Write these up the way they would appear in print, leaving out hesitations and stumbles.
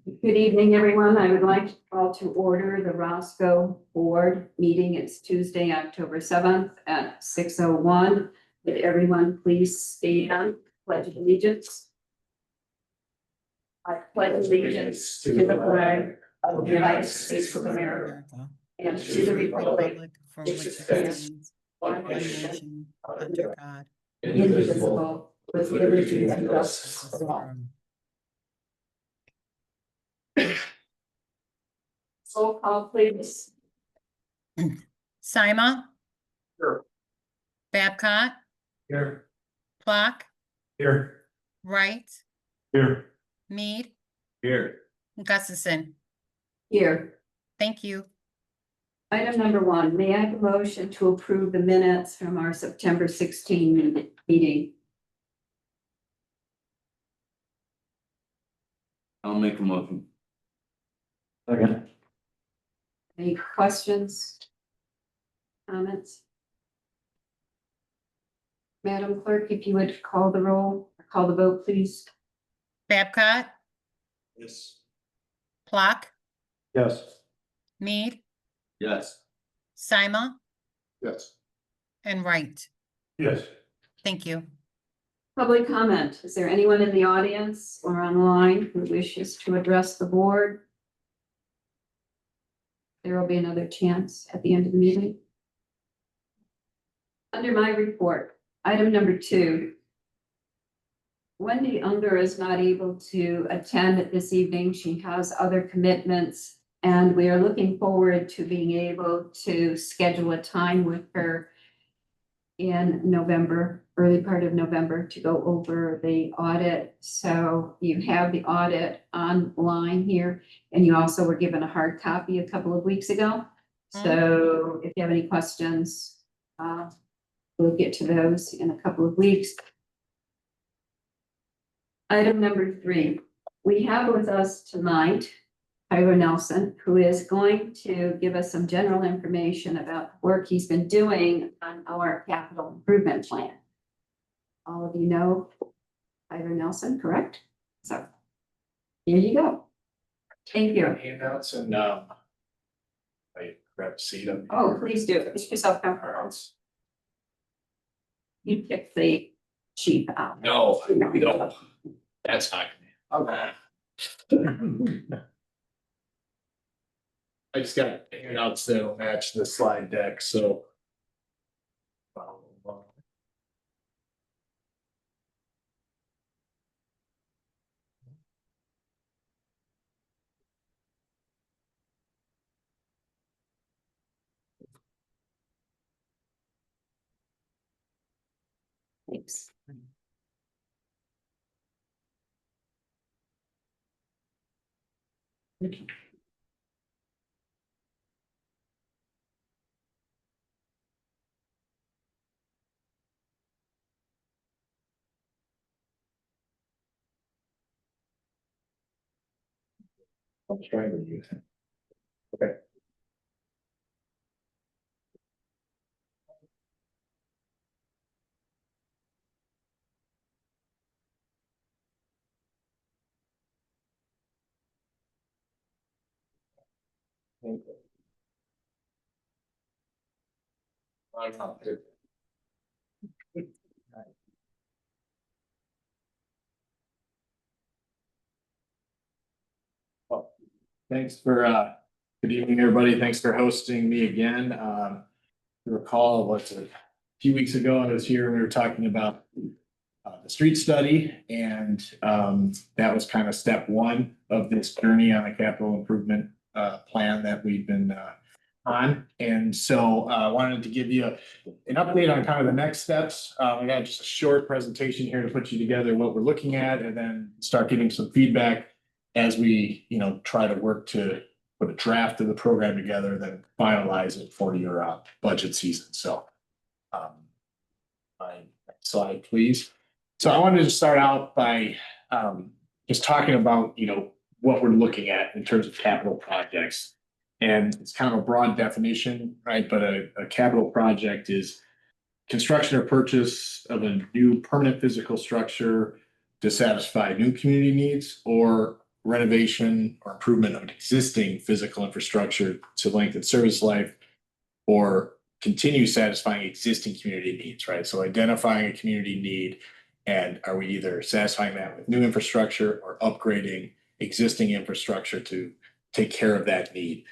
Good evening, everyone. I would like to call to order the Roscoe Board meeting. It's Tuesday, October 7th at 6:01. Would everyone please stand, pledge of allegiance? I pledge allegiance to the flag of the United States of America and to the republic for which it stands, one nation, under God, indivisible, with liberty and justice for all. Roll call, please. Sima, Here. Babcock, Here. Plock, Here. Wright, Here. Mead, Here. Gustafson. Here. Thank you. Item number 1, may I have a motion to approve the minutes from our September 16 meeting? I'll make a motion. Okay. Any questions? Comments? Madam Clerk, if you would call the roll, or call the vote, please. Babcock, Yes. Plock, Yes. Mead, Yes. Sima, Yes. and Wright. Yes. Thank you. Public comment. Is there anyone in the audience or online who wishes to address the board? There will be another chance at the end of the meeting. Under my report, item number 2. Wendy Unger is not able to attend this evening. She has other commitments, and we are looking forward to being able to schedule a time with her in November, early part of November, to go over the audit. So you have the audit online here, and you also were given a hard copy a couple of weeks ago. So if you have any questions, we'll get to those in a couple of weeks. Item number 3, we have with us tonight Tyler Nelson, who is going to give us some general information about the work he's been doing on our capital improvement plan. All of you know Tyler Nelson, correct? So here you go. Thank you. Handouts and I grab a seat up. Oh, please do. Make yourself comfortable. You pick the sheep out. No, no, that's not. Okay. I just got handouts that'll match the slide deck, so. Thanks. I'm trying to use it. Okay. Well, thanks for good evening, everybody. Thanks for hosting me again. Recall what's a few weeks ago, I was here and we were talking about the street study, and that was kind of step 1 of this journey on the capital improvement plan that we've been on. And so I wanted to give you an update on kind of the next steps. We got just a short presentation here to put you together what we're looking at, and then start getting some feedback as we, try to work to put a draft of the program together, then finalize it for your budget season. So my next slide, please. So I wanted to start out by just talking about, what we're looking at in terms of capital projects. And it's kind of a broad definition, right? But a capital project is construction or purchase of a new permanent physical structure to satisfy new community needs or renovation or improvement of an existing physical infrastructure to lengthen service life or continue satisfying existing community needs, right? So identifying a community need, and are we either satisfying that with new infrastructure or upgrading existing infrastructure to take care of that need?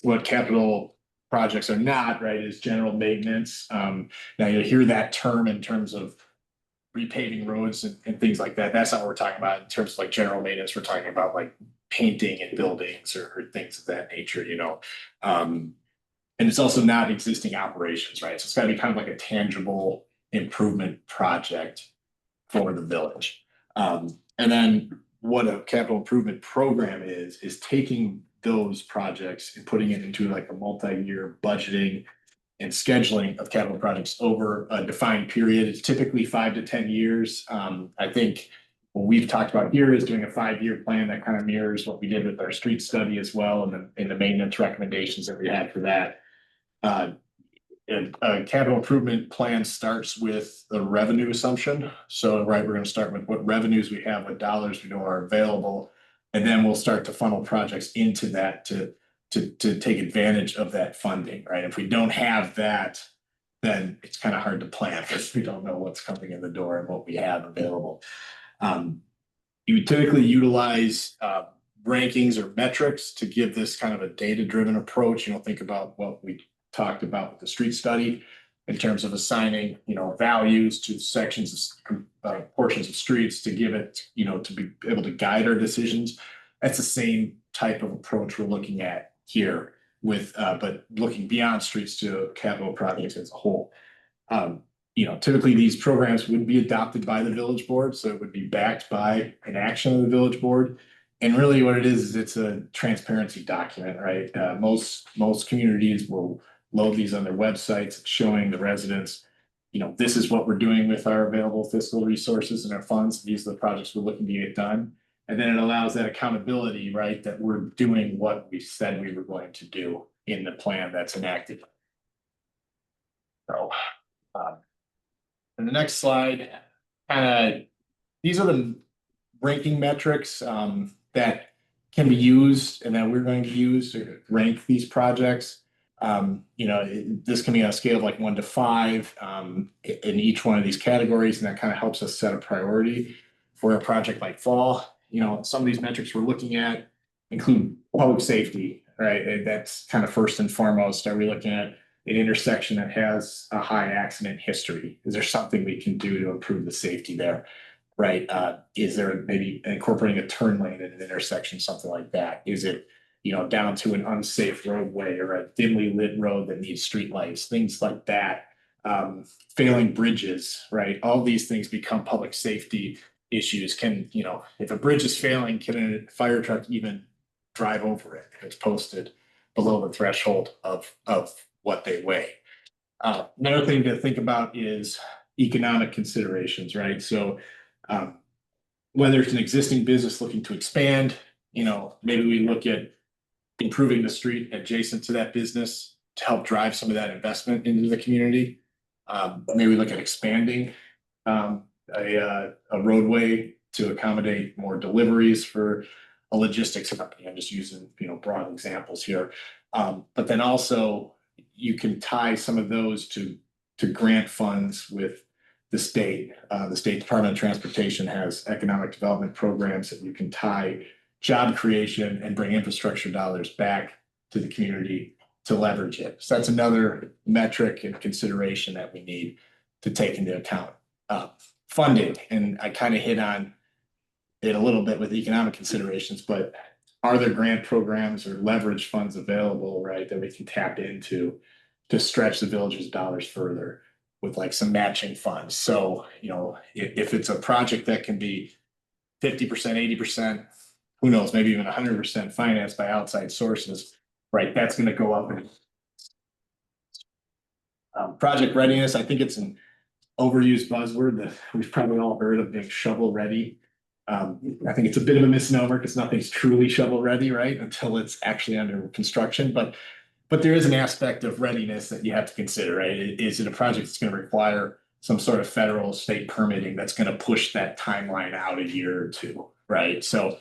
What capital projects are not, right, is general maintenance. Now you hear that term in terms of repaving roads and things like that. That's not what we're talking about in terms of like general maintenance. We're talking about like painting in buildings or things of that nature, you know. And it's also not existing operations, right? So it's got to be kind of like a tangible improvement project for the village. And then what a capital improvement program is taking those projects and putting it into like a multi-year budgeting and scheduling of capital projects over a defined period. It's typically 5 to 10 years. I think what we've talked about here is doing a 5-year plan that kind of mirrors what we did with our street study as well, and the maintenance recommendations that we had for that. A capital improvement plan starts with the revenue assumption. So, right, we're going to start with what revenues we have, what dollars we know are available, and then we'll start to funnel projects into that to take advantage of that funding, right? If we don't have that, then it's kind of hard to plan because we don't know what's coming in the door and what we have available. You typically utilize rankings or metrics to give this kind of a data-driven approach. You know, think about what we talked about with the street study in terms of assigning, you know, values to sections of portions of streets to give it, you know, to be able to guide our decisions. That's the same type of approach we're looking at here with, but looking beyond streets to capital projects as a whole. You know, typically these programs would be adopted by the village board, so it would be backed by an action of the village board. And really what it is it's a transparency document, right? Most communities will load these on their websites, showing the residents, you know, this is what we're doing with our available fiscal resources and our funds. These are the projects we're looking to get done. And then it allows that accountability, right, that we're doing what we said we were going to do in the plan that's enacted. So, and the next slide, these are the ranking metrics that can be used and that we're going to use to rank these projects. You know, this can be on a scale of like 1 to 5 in each one of these categories, and that kind of helps us set a priority for a project like Fall. You know, some of these metrics we're looking at include public safety, right? And that's kind of first and foremost. Are we looking at an intersection that has a high accident history? Is there something we can do to improve the safety there? Right? Is there maybe incorporating a turn lane in an intersection, something like that? Is it, you know, down to an unsafe roadway or a dimly lit road that needs streetlights, things like that? Failing bridges, right? All these things become public safety issues. Can, you know, if a bridge is failing, can a fire truck even drive over it if it's posted below the threshold of what they weigh? Another thing to think about is economic considerations, right? So whether it's an existing business looking to expand, you know, maybe we look at improving the street adjacent to that business to help drive some of that investment into the community. Maybe we look at expanding a roadway to accommodate more deliveries for a logistics company. I'm just using, you know, broad examples here. But then also you can tie some of those to grant funds with the state. The State Department of Transportation has economic development programs that you can tie job creation and bring infrastructure dollars back to the community to leverage it. So that's another metric and consideration that we need to take into account. Funding, and I kind of hit on it a little bit with economic considerations, but are there grant programs or leverage funds available, right, that we can tap into to stretch the village's dollars further with like some matching funds? So, you know, if it's a project that can be 50%, 80%, who knows, maybe even 100% financed by outside sources, right, that's going to go up. And project readiness, I think it's an overused buzzword that we've probably all heard of, being shovel ready. I think it's a bit of a misnomer because nothing's truly shovel ready, right, until it's actually under construction. But there is an aspect of readiness that you have to consider, right? Is it a project that's going to require some sort of federal state permitting that's going to push that timeline out a year or two, right? So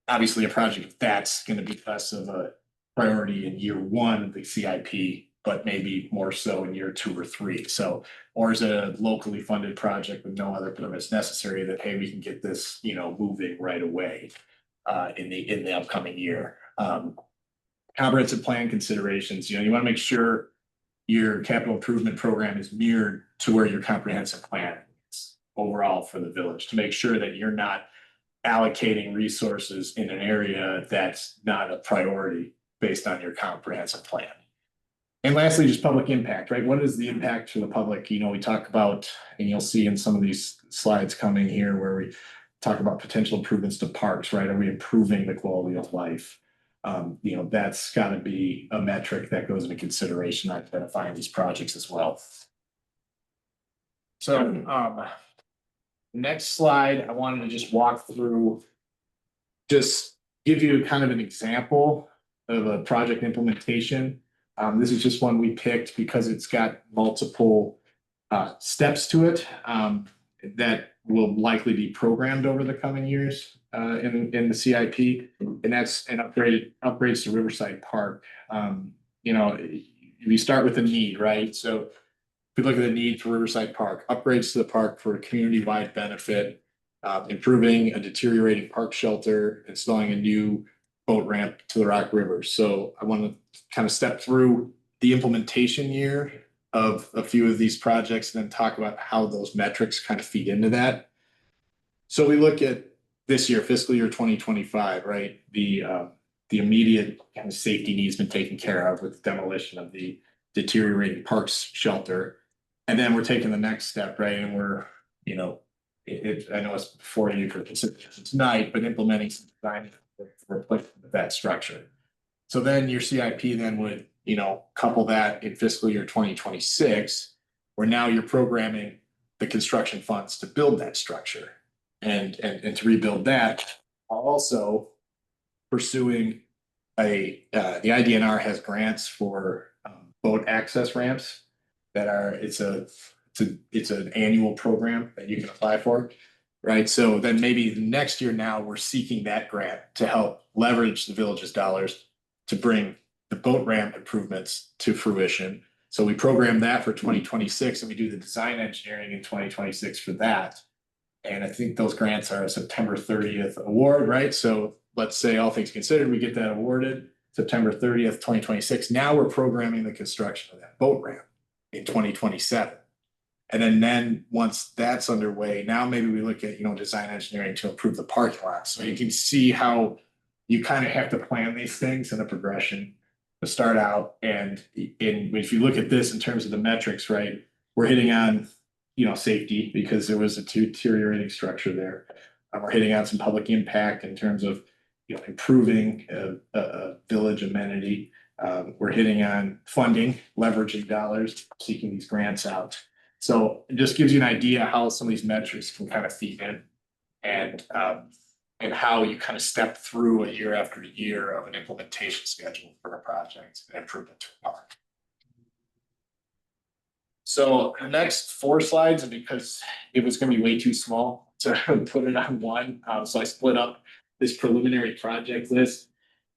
obviously a project that's gonna be less of a priority in year one of the CIP, but maybe more so in year 2 or 3. So, or is it a locally funded project with no other permits necessary that, hey, we can get this, moving right away in the upcoming year. Comprehensive plan considerations, you want to make sure your capital improvement program is mirrored to where your comprehensive plan is overall for the village, to make sure that you're not allocating resources in an area that's not a priority based on your comprehensive plan. And lastly, just public impact, right? What is the impact to the public? We talk about, and you'll see in some of these slides coming here where we talk about potential improvements to parks, right? Are we improving the quality of life? That's got to be a metric that goes into consideration identifying these projects as well. So, next slide, I wanted to just walk through, just give you kind of an example of a project implementation. This is just one we picked because it's got multiple steps to it that will likely be programmed over the coming years in the CIP, and that's an upgrades to Riverside Park. If you start with the need, right? So if we look at the need for Riverside Park, upgrades to the park for community-wide benefit, improving a deteriorating park shelter, installing a new boat ramp to the Rock River. So I want to kind of step through the implementation year of a few of these projects and then talk about how those metrics kind of feed into that. So we look at this year, fiscal year 2025, right? The immediate kind of safety needs been taken care of with demolition of the deteriorating parks shelter. And then we're taking the next step, right? And we're, I know it's before you for consideration tonight, but implementing some design for replacement of that structure. So then your CIP then would, couple that in fiscal year 2026, where now you're programming the construction funds to build that structure and to rebuild that. Also pursuing the IDNR has grants for boat access ramps that are, it's an annual program that you can apply for, right? So then maybe next year now we're seeking that grant to help leverage the village's dollars to bring the boat ramp improvements to fruition. So we program that for 2026 and we do the design engineering in 2026 for that. And I think those grants are a September 30th award, right? So let's say all things considered, we get that awarded September 30th, 2026. Now we're programming the construction of that boat ramp in 2027. And then once that's underway, now maybe we look at, design engineering to improve the parking lot. So you can see how you kind of have to plan these things in a progression to start out. And if you look at this in terms of the metrics, right, we're hitting on, safety because there was a deteriorating structure there. We're hitting on some public impact in terms of, improving a village amenity. We're hitting on funding, leveraging dollars, seeking these grants out. So it just gives you an idea how some of these metrics can kind of feed in and how you kind of step through a year after year of an implementation schedule for a project and improvement to a park. So the next 4 slides, because it was going to be way too small to put it on one, so I split up this preliminary project list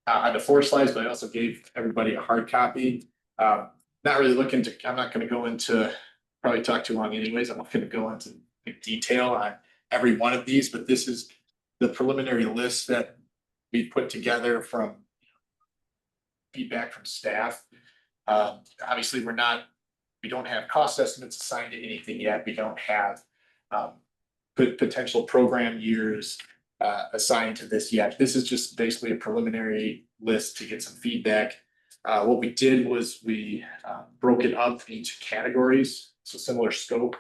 on the 4 slides, but I also gave everybody a hard copy. Not really looking to, I'm not going to go into, probably talk too long anyways. I'm not going to go into detail on every one of these, but this is the preliminary list that we put together from feedback from staff. Obviously, we don't have cost estimates assigned to anything yet. We don't have potential program years assigned to this yet. This is just basically a preliminary list to get some feedback. What we did was we broke it up into categories, so similar scope.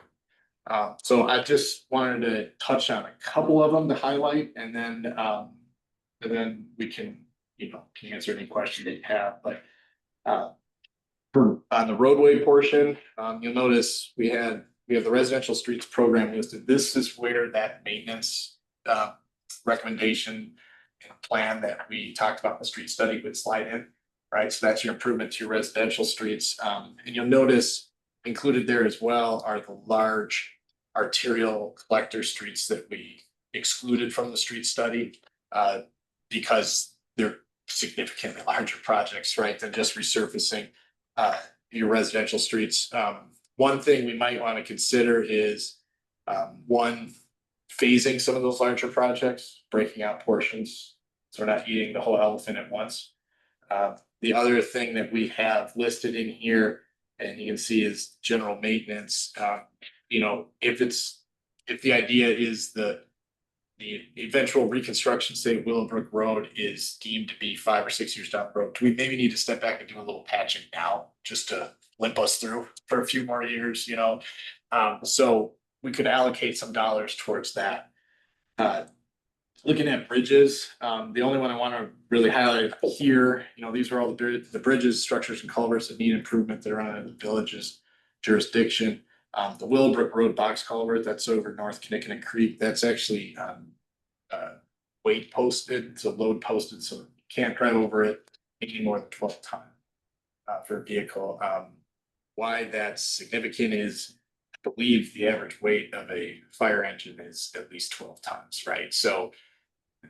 So I just wanted to touch on a couple of them to highlight, and then we can answer any question that you have. But on the roadway portion, you'll notice we have the residential streets program listed. This is where that maintenance recommendation and plan that we talked about in the street study would slide in, right? So that's your improvement to your residential streets. And you'll notice included there as well are the large arterial collector streets that we excluded from the street study. because they're significantly larger projects, right, than just resurfacing your residential streets. One thing we might want to consider is one, phasing some of those larger projects, breaking out portions, so we're not eating the whole elephant at once. The other thing that we have listed in here, and you can see, is general maintenance. You know, if the idea is the eventual reconstruction, say Willowbrook Road, is deemed to be 5 or 6 years down the road, do we maybe need to step back and do a little patching now just to limp us through for a few more years, you know? So we could allocate some dollars towards that. Looking at bridges, the only one I want to really highlight here, you know, these are all the bridges, structures, and culverts that need improvement that are under the village's jurisdiction. The Willowbrook Road box culvert that's over North Kinnickinnick Creek, that's actually weight posted, so load posted, so you can't drive over it any more than 12 tons for a vehicle. Why that's significant is, I believe the average weight of a fire engine is at least 12 tons, right? So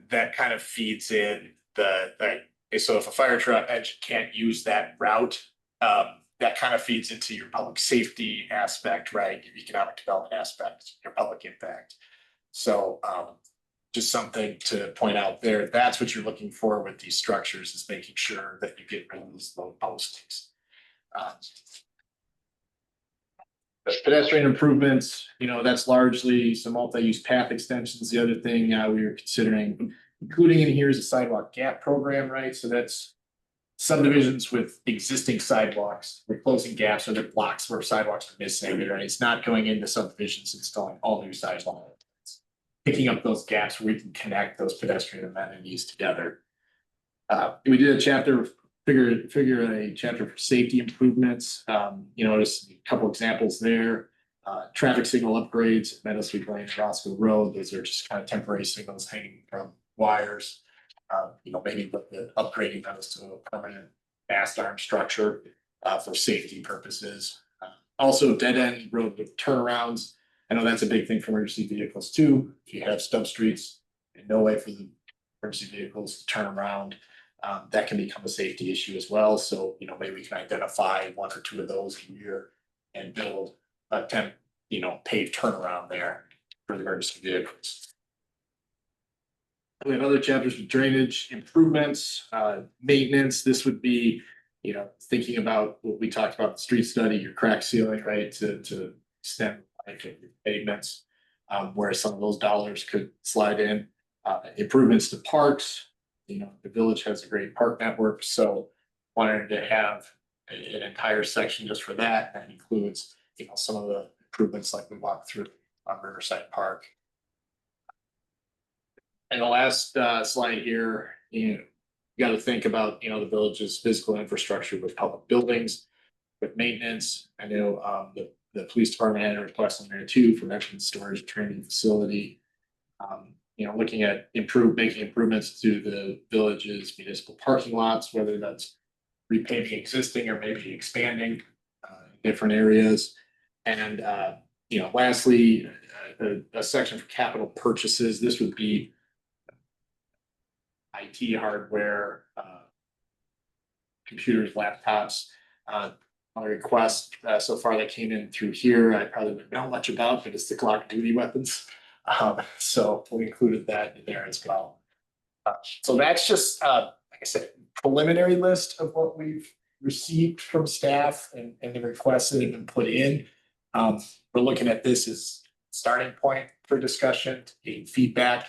that kind of feeds in so if a fire truck engine can't use that route, that kind of feeds into your public safety aspect, right? Your economic development aspect, your public impact. So just something to point out there. That's what you're looking for with these structures, is making sure that you get rid of those load postings. Pedestrian improvements, you know, that's largely some multi-use path extensions. The other thing we were considering including in here is a sidewalk gap program, right? So that's subdivisions with existing sidewalks. We're closing gaps or the blocks where sidewalks are missing, right? It's not going into subdivisions, installing all new sidewalks. Picking up those gaps where we can connect those pedestrian amenities together. We did a chapter, figure a chapter for safety improvements. You notice a couple examples there. Traffic signal upgrades, Meadowsweet Lane, Roscoe Road. Those are just kind of temporary signals hanging from wires. You know, maybe upgrading those to a permanent mast arm structure for safety purposes. Also, dead end road turnarounds. I know that's a big thing for emergency vehicles too. If you have stub streets and no way for the emergency vehicles to turn around, that can become a safety issue as well. So, you know, maybe we can identify 1 or 2 of those a year and build a paved turnaround there for the emergency vehicles. We have other chapters with drainage improvements, maintenance. This would be, you know, thinking about what we talked about, the street study, your crack sealing, right, to extend life of your pavements, where some of those dollars could slide in. Improvements to parks. You know, the village has a great park network, so wanted to have an entire section just for that. That includes, you know, some of the improvements like we walked through on Riverside Park. And the last slide here, you got to think about, you know, the village's physical infrastructure with public buildings, with maintenance. I know the police department had a request on there too for veteran storage training facility. You know, looking at making improvements to the village's municipal parking lots, whether that's repaving existing or maybe expanding different areas. And you know, lastly, a section for capital purchases. This would be IT hardware, computers, laptops. On a request so far that came in through here, I probably don't know much about, but it's the Glock duty weapons. So we included that in there as well. So that's just, like I said, preliminary list of what we've received from staff and the requests that have been put in. We're looking at this as starting point for discussion, getting feedback,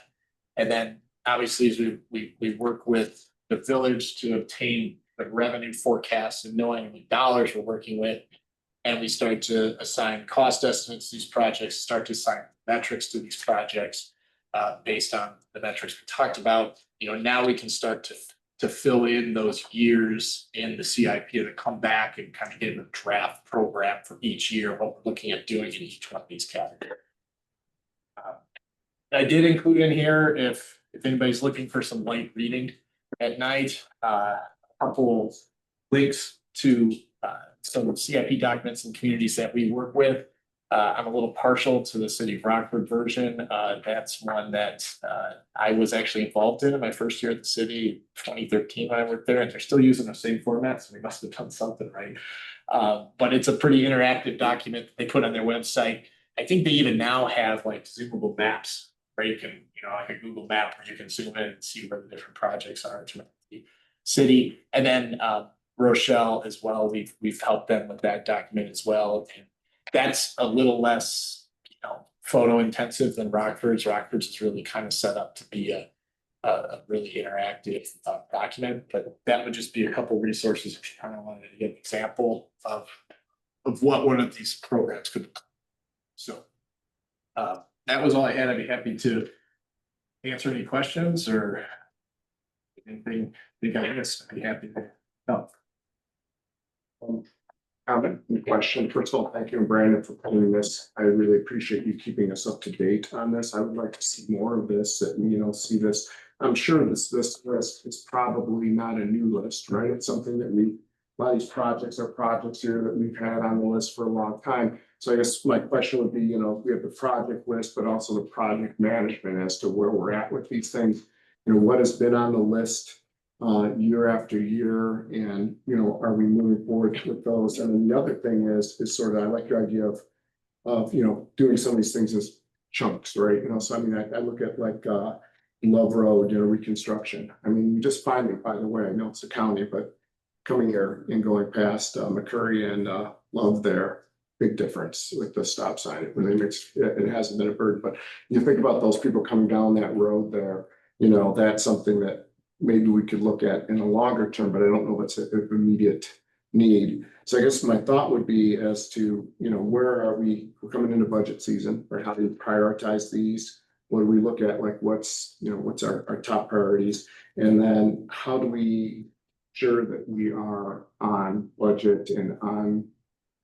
and then obviously as we work with the village to obtain the revenue forecasts and knowing the dollars we're working with, and we start to assign cost estimates to these projects, start to assign metrics to these projects based on the metrics we talked about. You know, now we can start to fill in those years in the CIP to come back and kind of get a draft program for each year, what we're looking at doing in each one of these categories. I did include in here, if anybody's looking for some light reading at night, a couple links to some CIP documents and communities that we work with. I'm a little partial to the City of Rockford version. That's one that I was actually involved in my first year at the city, 2013 when I worked there, and they're still using the same format, so we must have done something right. But it's a pretty interactive document that they put on their website. I think they even now have like zoomable maps where you can, like a Google map where you can zoom in and see where the different projects are throughout the city. And then Rochelle as well, we've helped them with that document as well. And that's a little less, photo intensive than Rockford's. Rockford's is really kind of set up to be a really interactive document, but that would just be a couple resources if you kind of wanted to get an example of what one of these programs could become. So that was all I had. I'd be happy to answer any questions or anything I missed. I'd be happy to help. Comment and question. First of all, thank you, Brandon, for putting this. I really appreciate you keeping us up to date on this. I would like to see more of this and, see this. I'm sure this list is probably not a new list, right? It's something that a lot of these projects are projects here that we've had on the list for a long time. So I guess my question would be, we have the project list, but also the project management as to where we're at with these things. What has been on the list year after year, and are we moving forward with those? And then the other thing is sort of, I like your idea of doing some of these things as chunks, right? So I mean, I look at like Love Road, reconstruction. I mean, you just finally, by the way, I know it's the county, but coming here and going past McCurry and Love there, big difference with the stop sign. It really makes it hasn't been a burden, but you think about those people coming down that road there, that's something that maybe we could look at in a longer term, but I don't know if it's an immediate need. So I guess my thought would be as to, where are we, we're coming into budget season, or how do we prioritize these? What do we look at? Like what's our top priorities? And then how do we ensure that we are on budget and on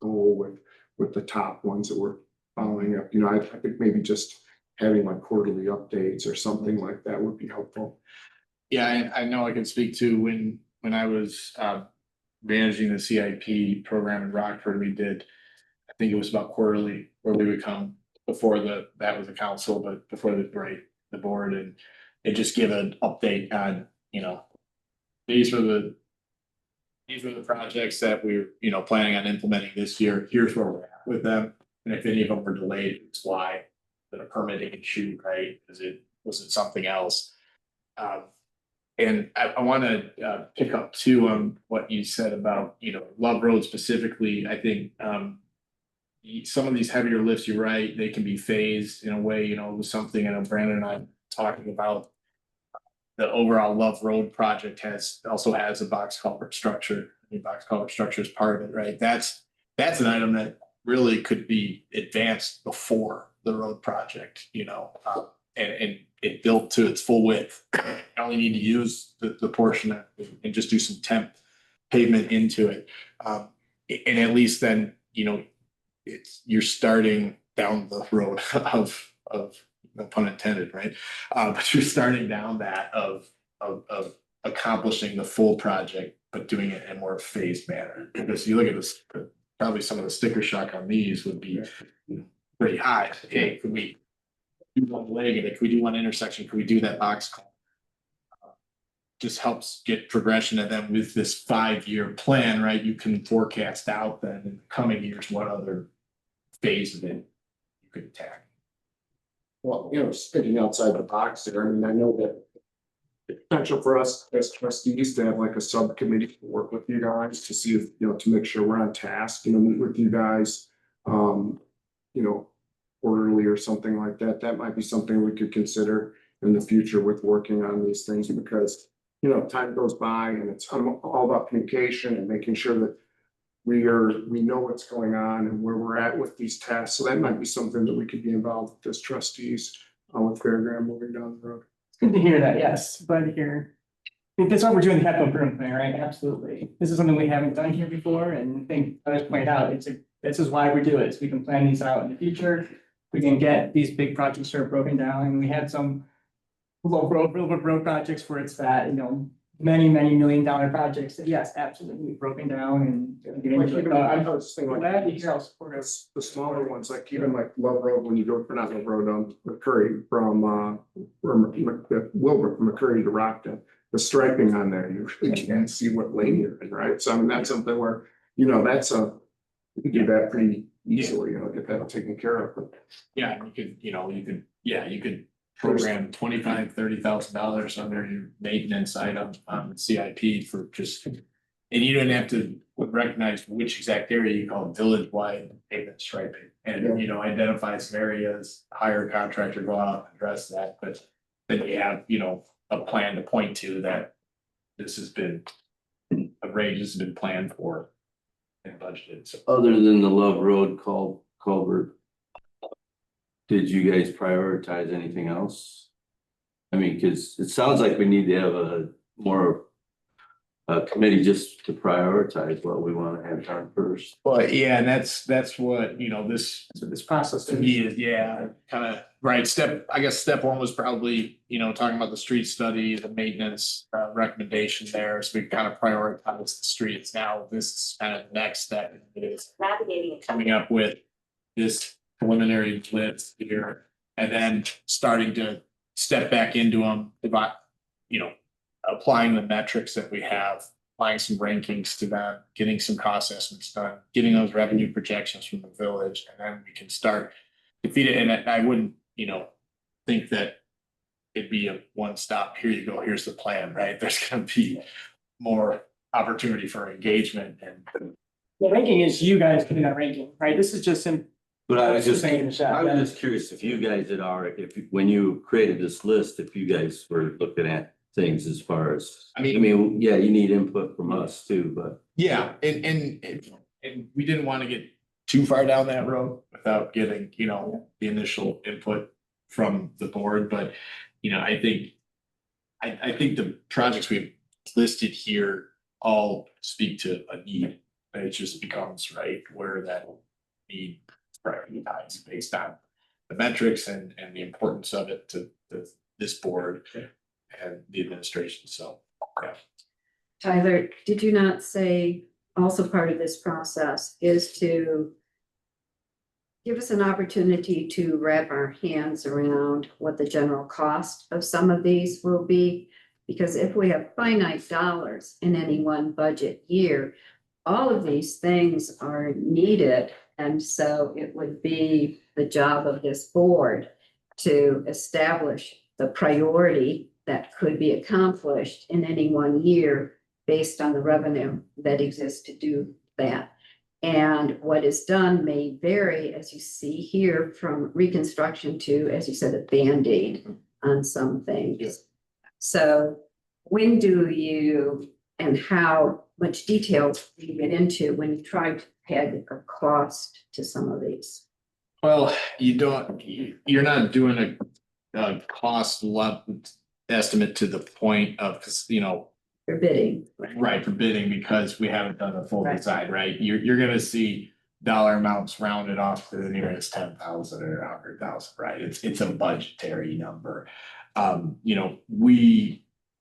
goal with the top ones that we're following up? I think maybe just having like quarterly updates or something like that would be helpful. Yeah, I know I can speak to when I was managing the CIP program in Rockford, we did, I think it was about quarterly, where we would come before that was the council, but before the board, and just give an update on, these were the projects that we're, planning on implementing this year. Here's where we're at with them. And if any of them were delayed, it's why. The permitting issue, right? Was it something else? And I want to pick up too on what you said about, Love Road specifically. I think some of these heavier lifts, you're right, they can be phased in a way, it was something I know Brandon and I talking about. The overall Love Road project also has a box culvert structure. The box culvert structure is part of it, right? That's an item that really could be advanced before the road project, and it built to its full width. You only need to use the portion and just do some temp pavement into it. And at least then, you're starting down the road of no pun intended, right? But you're starting down that of accomplishing the full project, but doing it in a more phased manner. Because you look at this, probably some of the sticker shock on these would be pretty high. Hey, could we do one leg of it? Could we do one intersection? Could we do that box culvert? Just helps get progression. And then with this 5-year plan, right, you can forecast out then in the coming years what other phase of it you could attack. Well, thinking outside the box there, I mean, I know that the potential for us as trustees to have like a subcommittee to work with you guys to see if, to make sure we're on task, meet with you guys, quarterly or something like that. That might be something we could consider in the future with working on these things, because, time goes by and it's all about communication and making sure that we know what's going on and where we're at with these tasks. So that might be something that we could be involved with as trustees with Fairground moving down the road. Good to hear that, yes, glad to hear. I think that's why we're doing the capital improvement plan, right? Absolutely. This is something we haven't done here before, and I think I just pointed out, this is why we do it, so we can plan these out in the future. We can get these big projects sort of broken down, and we had some real road projects where it's that, many, many $1 million projects that, yes, absolutely broken down and get Like into it. even, I know this thing like. Glad to hear how supportive. The smaller ones, like even like Love Road, when you go, for not Love Road, McCurry Wilbur, from McCurry to Rockton. The striping on there, you really can't see what lane you're in, right? So I mean, that's something where, you can do that pretty easily, get that taken care of. Yeah, and you could program $25,000-$30,000 under your maintenance item on the CIP for just. And you don't have to recognize which exact area you call village-wide pavement striping. And, identify some areas, hire a contractor, go out and address that, but then you have, a plan to point to that. This has been, a range has been planned for and budgeted, so. Other than the Love Road culvert, did you guys prioritize anything else? I mean, because it sounds like we need to have a more committee just to prioritize what we want to have done first. Well, yeah, and that's what, So this process. to me is, kind of, right, step one was probably, talking about the street study, the maintenance recommendation there, so we kind of prioritize the streets. Now, this is kind of the next step is coming up with this preliminary list here, and then starting to step back into them, about, applying the metrics that we have, applying some rankings to them, getting some cost estimates done, getting those revenue projections from the village, and then we can start to feed it. And I wouldn't, think that it'd be a one-stop, here you go, here's the plan, right? There's gonna be more opportunity for engagement and. The ranking is you guys putting that ranking, right? This is just in. But I was just saying. curious if you guys when you created this list, if you guys were looking at things as far as, I mean, yeah, you need input from us too, but. Yeah, and we didn't want to get too far down that road without getting, the initial input from the board, but, I think. I think the projects we've listed here all speak to a need. It just becomes, right, where that need prioritized based on the metrics and the importance of it to this board and the administration, so, yeah. Tyler, did you not say also part of this process is to give us an opportunity to wrap our hands around what the general cost of some of these will be? Because if we have finite dollars in any one budget year, all of these things are needed. And so it would be the job of this board to establish the priority that could be accomplished in any one year based on the revenue that exists to do that. And what is done may vary, as you see here, from reconstruction to, as you said, a Band-Aid on some things. Yeah. So when do you and how much detail do you get into when you try to peg a cost to some of these? Well, you're not doing a cost estimate to the point of, because, For bidding. right, for bidding, because we haven't done a full Right. design, right? You're gonna see dollar amounts rounded off to the nearest 10,000 or 100,000, right? It's a budgetary number.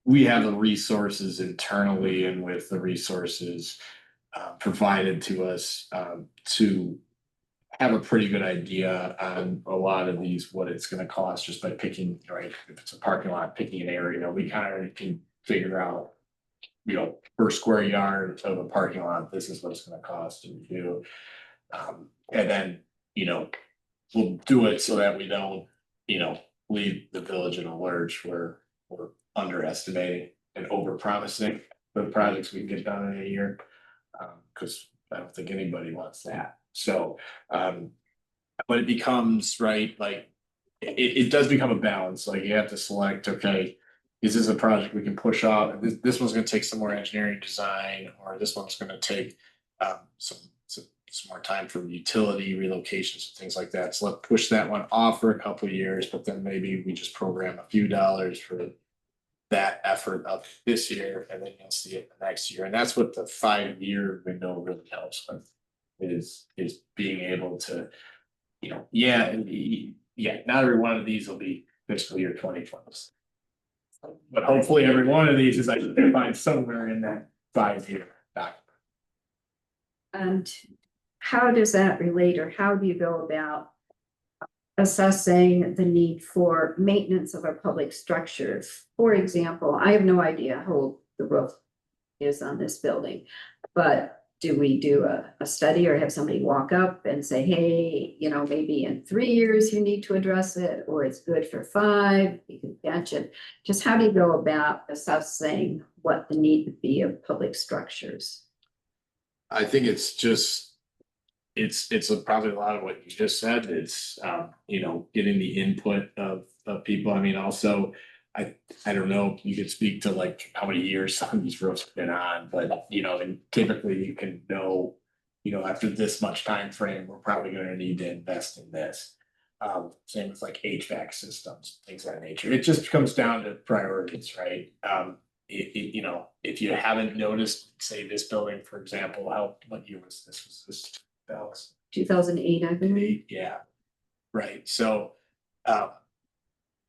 We have the resources internally and with the resources provided to us to have a pretty good idea on a lot of these, what it's gonna cost just by picking, right? If it's a parking lot, picking an area, we kind of can figure out, per square yard of a parking lot, this is what it's gonna cost to do. And then, we'll do it so that we don't, leave the village in a lurch where we're underestimating and over promising the projects we can get done in a year. Cause I don't think anybody wants that. So, but it becomes, right, like, it does become a balance, like you have to select, okay, is this a project we can push off? This one's gonna take some more engineering design, or this one's gonna take some more time for utility relocations and things like that. So let's push that one off for a couple of years, but then maybe we just program a few dollars for that effort of this year, and then you'll see it the next year. And that's what the 5-year window really helps with, is being able to, not every one of these will be fiscal year 2020. But hopefully every one of these is I can find somewhere in that 5-year document. And how does that relate, or how do you go about assessing the need for maintenance of our public structures? For example, I have no idea how old the roof is on this building, but do we do a study or have somebody walk up and say, hey, you know, maybe in 3 years you need to address it, or it's good for 5, you can patch it? Just how do you go about assessing what the need would be of public structures? I think it's just, it's probably a lot of what you just said. It's, you know, getting the input of people. I mean, also, I don't know, you could speak to like how many years some of these roofs have been on, but you know, and typically you can know, you know, after this much time frame, we're probably gonna need to invest in this. Same with like HVAC systems, things of that nature. It just comes down to priorities, right? You know, if you haven't noticed, say this building, for example, what year was this? Was this? That was 2008, I believe. yeah, right, so,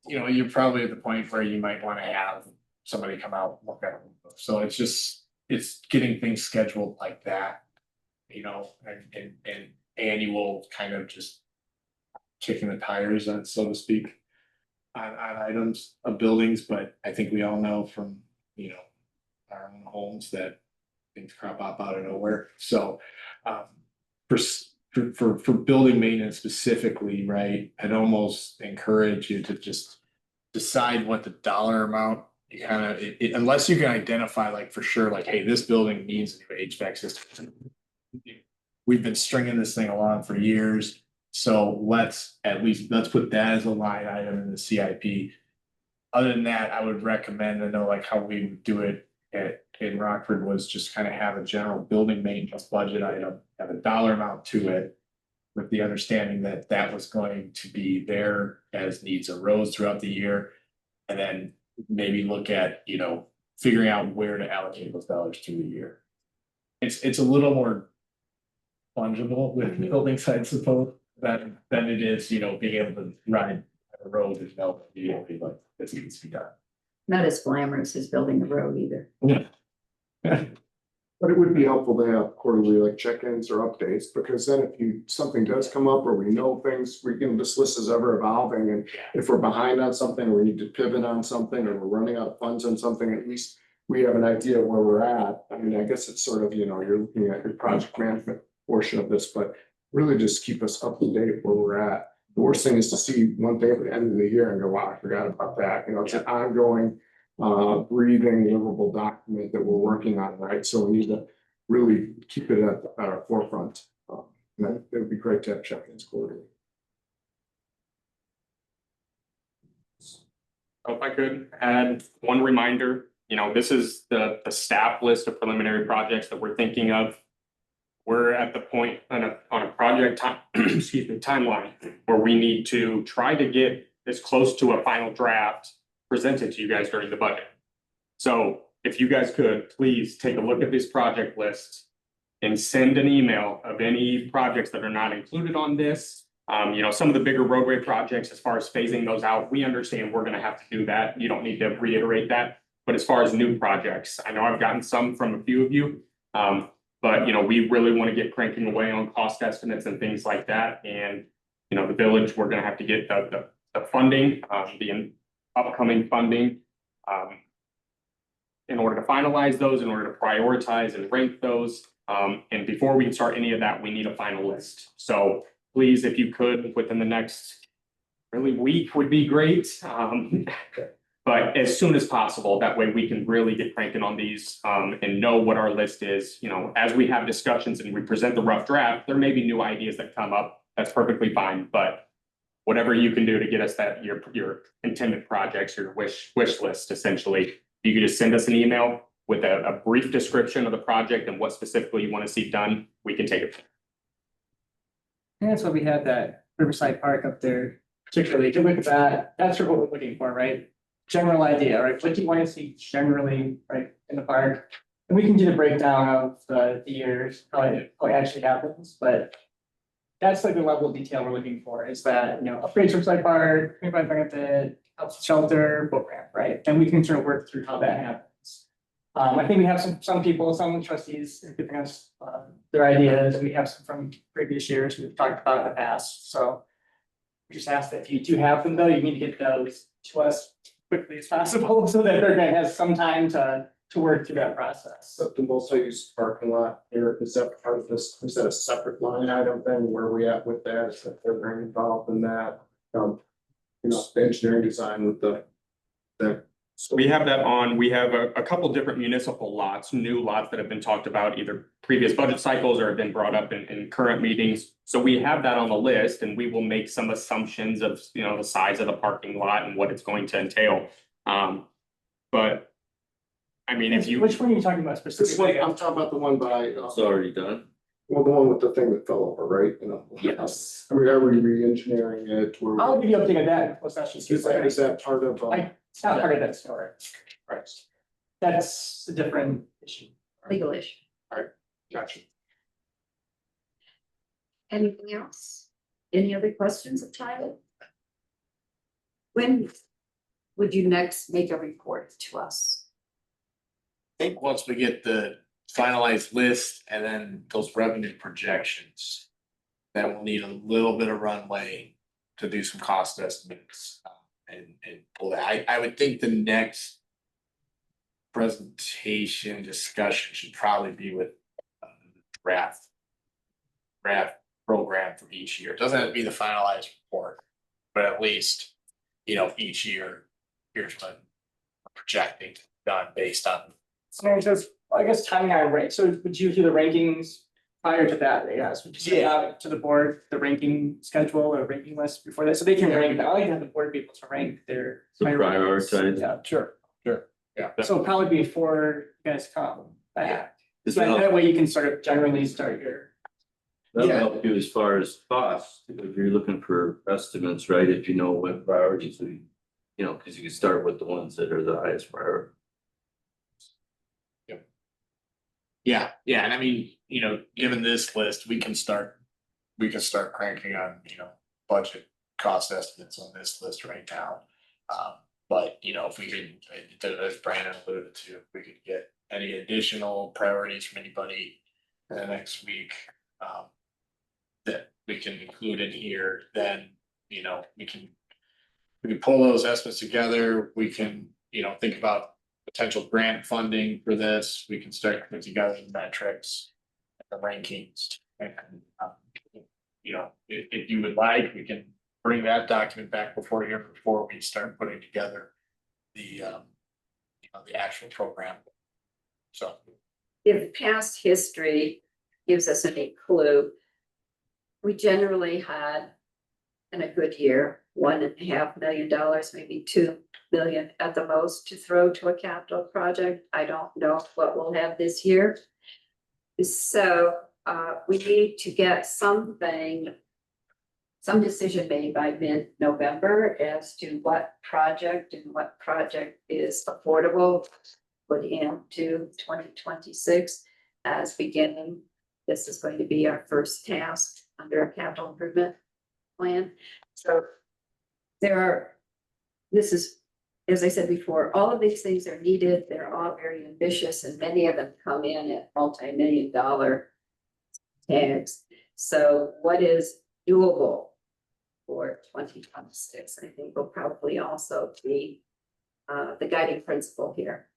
you know, you're probably at the point where you might wanna have somebody come out and look at it. So it's just, it's getting things scheduled like that, you know, and annual kind of just kicking the tires on, so to speak, on items of buildings, but I think we all know from, you know, our own homes that things crop up out of nowhere, so, for building maintenance specifically, right, I'd almost encourage you to just decide what the dollar amount, you kind of, unless you can identify like for sure, like, hey, this building needs a new HVAC system. We've been stringing this thing along for years, so let's put that as a line item in the CIP. Other than that, I would recommend, I know like how we would do it in Rockford was just kind of have a general building maintenance budget item, have a dollar amount to it. With the understanding that that was going to be there as needs arose throughout the year. And then maybe look at, you know, figuring out where to allocate those dollars through the year. It's a little more fungible with building sites, I suppose, than it is, you know, being able to ride a road and know immediately like this needs to be done. Not as glamorous as building the road either. Yeah. But it would be helpful to have quarterly like check-ins or updates, because then if something does come up or we know things, this list is ever evolving, and if we're behind on something, or we need to pivot on something, or we're running out of funds on something, at least we have an idea of where we're at. I mean, I guess it's sort of, you know, you're looking at your project management portion of this, but really just keep us up to date where we're at. The worst thing is to see one thing at the end of the year and go, wow, I forgot about that. You know, it's an ongoing breathing, livable document that we're working on, right? So we need to really keep it at our forefront. And it would be great to have check-ins quarterly. If I could add one reminder, you know, this is the staff list of preliminary projects that we're thinking of. We're at the point on a project time, excuse me, timeline where we need to try to get as close to a final draft presented to you guys during the budget. So if you guys could, please take a look at this project list and send an email of any projects that are not included on this. You know, some of the bigger roadway projects, as far as phasing those out, we understand we're gonna have to do that. You don't need to reiterate that. But as far as new projects, I know I've gotten some from a few of you. But you know, we really want to get cranking away on cost estimates and things like that. And you know, the village, we're gonna have to get the funding, the upcoming funding. In order to finalize those, in order to prioritize and rank those. And before we can start any of that, we need a final list. So please, if you could, within the next really week would be great. But as soon as possible, that way we can really get cranking on these and know what our list is. You know, as we have discussions and we present the rough draft, there may be new ideas that come up. That's perfectly fine, but whatever you can do to get us that your intended projects, your wish list, essentially, you could just send us an email with a brief description of the project and what specifically you want to see done. We can take it. And that's why we had that Riverside Park up there, particularly. If you look at that, that's what we're looking for, right? General idea, right? What do you want to see generally, right, in the park? And we can do the breakdown of the years, how it actually happens, but that's like the level of detail we're looking for, is that, you know, upgrades Riverside Park, 25 benefit, helps shelter, boat ramp, right? And we can sort of work through how that happens. I think we have some people, some trustees giving us their ideas. We have some from previous years we've talked about in the past, so. We just ask that if you do have them though, you need to get those to us quickly as possible so that they're gonna have some time to work through that process. So the multi-use parking lot here, is that part of this, is that a separate line item then? Where are we at with that? Is that they're very involved in that? You know, the engineering design with the. So we have that on, we have a couple different municipal lots, new lots that have been talked about, either previous budget cycles or have been brought up in current meetings. So we have that on the list and we will make some assumptions of, you know, the size of the parking lot and what it's going to entail. But I mean, if you. Which one are you talking about This one, specifically? I'm talking about the one by, It's already done. well, the one with the thing that fell over, right? You know. Yes. I mean, are we re-engineering it? I'll give you an update on that in closed session. Is that part of? It's not part of that story. Right, That's a different issue. Legal issue. gotcha. Anything else? Any other questions of Tyler? When would you next make a report to us? I think once we get the finalized list and then those revenue projections. Then we'll need a little bit of runway to do some cost estimates and pull that. I would think the next. Presentation discussion should probably be with draft. Draft program for each year. It doesn't have to be the finalized report, but at least, you know, each year, here's what we're projecting done based on. So Mary says, I guess timing on rank, so would you do the rankings prior to that, yes, would you send out to the board, the ranking schedule or ranking list before that, so they can rank that, I like to have the board be able to rank their. So prioritize. Yeah, sure, Yeah. so probably before you guys come back, Does so that help- that way you can sort of generally start your. That'll Yeah. help you as far as cost, if you're looking for estimates, right, if you know what priorities we, you know, cause you can start with the ones that are the highest priority. Yeah, and I mean, you know, given this list, we can start cranking on, you know, budget cost estimates on this list right now. But you know, if we could, as Brandon alluded to, if we could get any additional priorities from anybody in the next week. That we can include in here, then, you know, we can pull those estimates together, we can, you know, think about potential grant funding for this, we can start putting together the metrics. The rankings and, you know, if you would like, we can bring that document back before we start putting together the, you know, the actual program. So. If past history gives us any clue, we generally had in a good year, $1.5 million, maybe 2 million at the most to throw to a capital project. I don't know what we'll have this year. So we need to get some decision made by mid-November as to what project is affordable put into 2026 as beginning. This is going to be our first task under a capital improvement plan. So this is, as I said before, all of these things are needed. They're all very ambitious and many of them come in at multi-million-dollar tags. So what is doable for 2026? I think will probably also be the guiding principle here.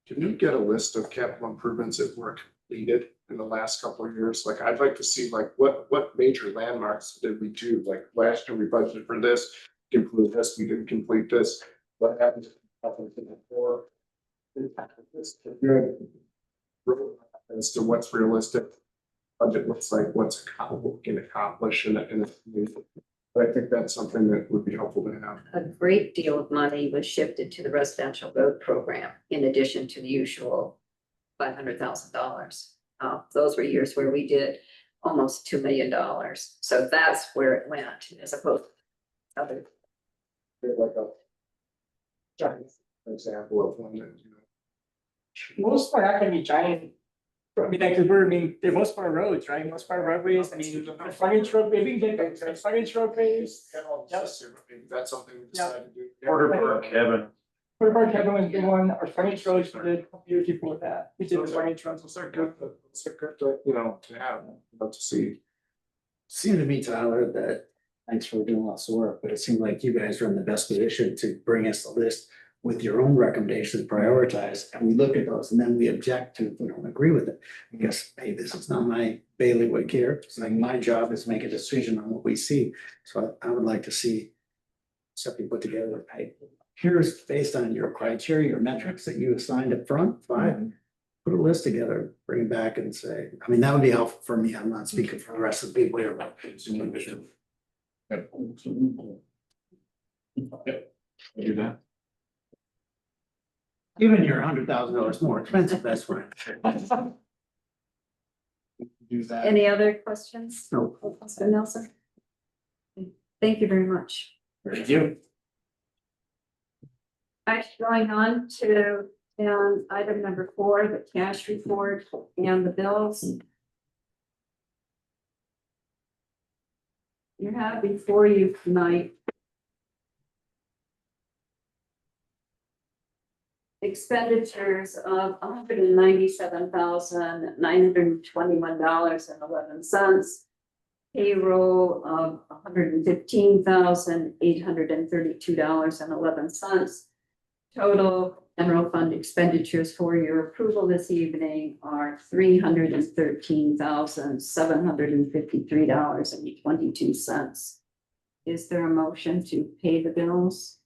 Can you get a list of capital improvements that were completed in the last couple of years? Like, I'd like to see like what major landmarks did we do? Like last year we budgeted for this, complete this, we didn't complete this. What happened before? Good. As to what's realistic. Budget looks like what's we can accomplish in a. But I think that's something that would be helpful to have. A great deal of money was shifted to the residential road program in addition to the usual $500,000. Those were years where we did almost $2 million. So that's where it went as opposed to other. Like a giant example of one that, you know. Most are not gonna be giant I mean, like, I mean, they're most of our roads, right? Most of our roadways, I mean, the frontage roadway, we can get the frontage roadways. That's something we Yeah. decided to do. Porter Park, Kevin. Porter Park, Kevin was the one, our frontage roads we did a couple years before that. We did the frontage roads. It's a good, you know, to have, but to see. Seemed to me, Tyler, that, thanks for doing lots of work, but it seemed like you guys were in the best position to bring us the list with your own recommendations, prioritize, and we look at those, and then we object to, if we don't agree with it. I guess, hey, this is not my bailiwick here, it's like my job is to make a decision on what we see, so I would like to see something put together, hey, here's based on your criteria, your metrics that you assigned up front, fine. Put a list together, bring it back and say, I mean, that would be helpful for me. I'm not speaking for the rest of the people here. But Yep. Do that. even your $100,000 more expensive, that's fine. Do that. Any other questions? No. Mr. Nelson? Thank you very much. Thank you. Actually, going on to item number 4, the cash report and the bills. You have before you tonight expenditures of $197,921.11. Payroll of $115,832.11. Total general fund expenditures for your approval this evening are $313,753.22. Is there a motion to pay the bills?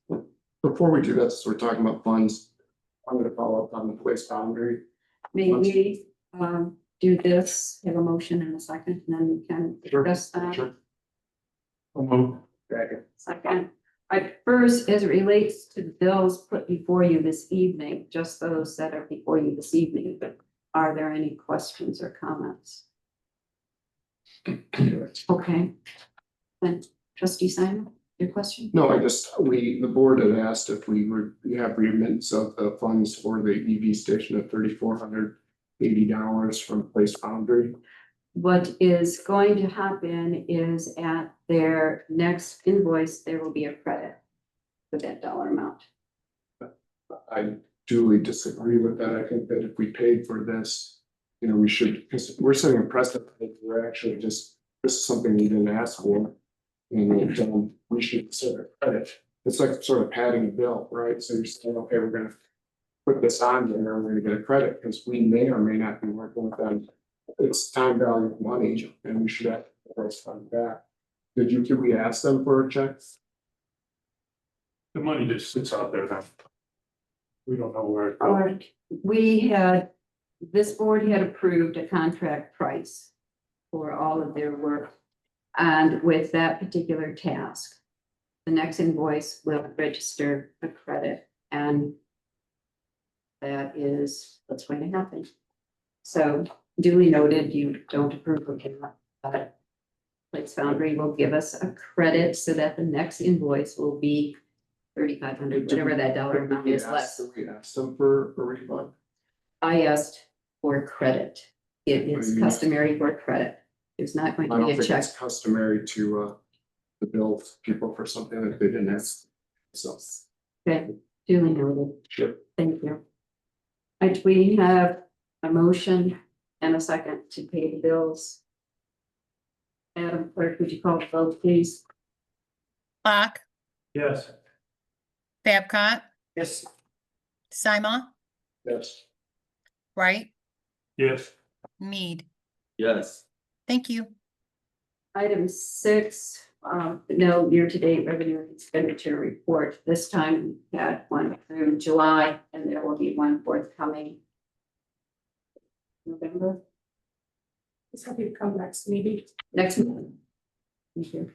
Before we do that, since we're talking about funds, I'm gonna follow up on the police boundary. May we do this, have a motion in a second, and then we can discuss that. Sure. Second, first, as it relates to the bills put before you this evening, just those that are before you this evening, but are there any questions or comments? Okay. Then trustee Simon, your question? No, the board had asked if we have remittance of the funds for the EV station of $3,480 from Place Foundry. What is going to happen is at their next invoice, there will be a credit for that dollar amount. I duly disagree with that. I think that if we paid for this, you know, we should, because we're setting a precedent that we're actually this is something we didn't ask for. And we should consider credit. It's like sort of padding a bill, right? So you're saying, okay, we're gonna put this on there, we're gonna get a credit, because we may or may not be working with them. It's time value of money, and we should have those funds back. Did we ask them for a check? The money just sits out there now. We don't know where it goes. Or this board had approved a contract price for all of their work. And with that particular task, the next invoice will register a credit, and that is what's going to happen. So duly noted, you don't approve of it, but Place Foundry will give us a credit so that the next invoice will be $3,500, whatever that dollar amount is less. We asked them for a refund. I asked for credit. It is customary for credit. There's not going I to don't be a think check. it's customary to bill people for something that they didn't ask. So, Okay, duly noted. sure. Thank you. We have a motion and a second to pay the bills. Madam Clerk, would you call the vote, please? Clock, Yes. Babcock, Yes. Simon, Yes. Wright, Yes. Mead. Yes. Thank you. Item 6, no year-to-date revenue and expenditure report. This time we had one through July, and there will be one forthcoming November. It's happy to come next meeting. Next meeting. Thank you.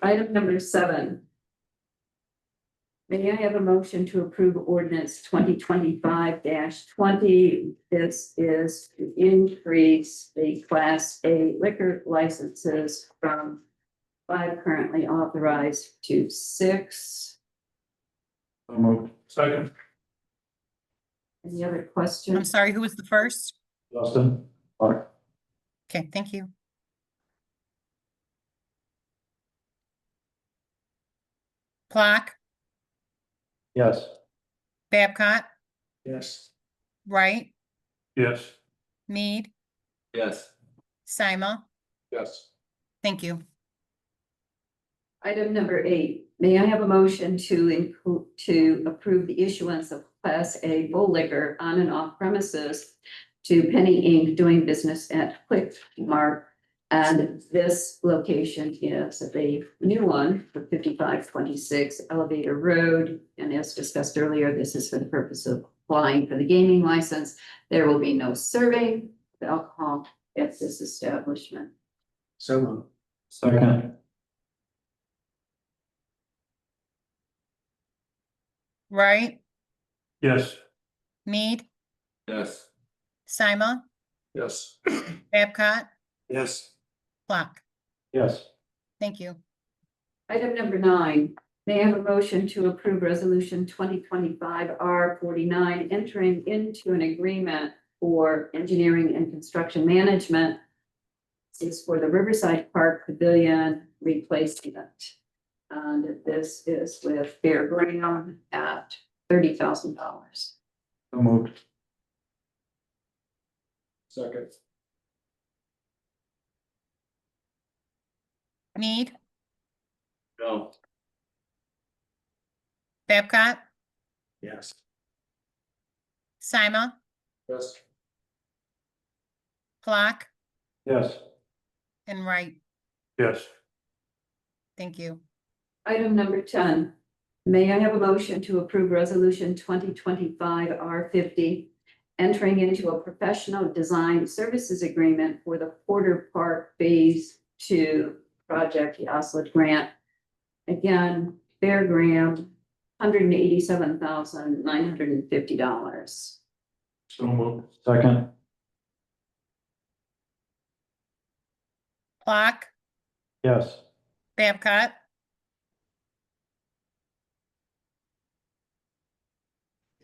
Item number 7. May I have a motion to approve ordinance 2025-20? This is to increase the Class A liquor licenses from 5 currently authorized to 6. Second. Any other I'm questions? sorry, who was the first? Justin, Mark, Okay, thank you. Clock, yes. Babcock, Yes. Wright, Yes. Mead, Yes. Sima. Yes. Thank you. Item number 8, may I have a motion to approve the issuance of Class A bull liquor on and off premises to Penny Inc. doing business at Quick Mart. And this location is the new one for 5526 Elevator Road. And as discussed earlier, this is for the purpose of applying for the gaming license. There will be no serving of alcohol at this establishment. So moved. Second, Wright, yes. Mead, Yes. Sima, Yes. Babcock, Yes. Clock. Yes. Thank you. Item number 9, may I have a motion to approve resolution 2025 R49, entering into an agreement for engineering and construction management. This is for the Riverside Park Pavilion replacement. And this is with Fairground at $30,000. So moved. Second. Mead, No. Babcock, Yes. Sima, Yes. Clock, Yes. and Wright. Yes. Thank you. Item number 10, may I have a motion to approve resolution 2025 R50, entering into a professional design services agreement for the Porter Park Phase 2 project, the OSLID grant. Again, Fairground, $187,950. So moved. Second, Clock, yes. Babcock,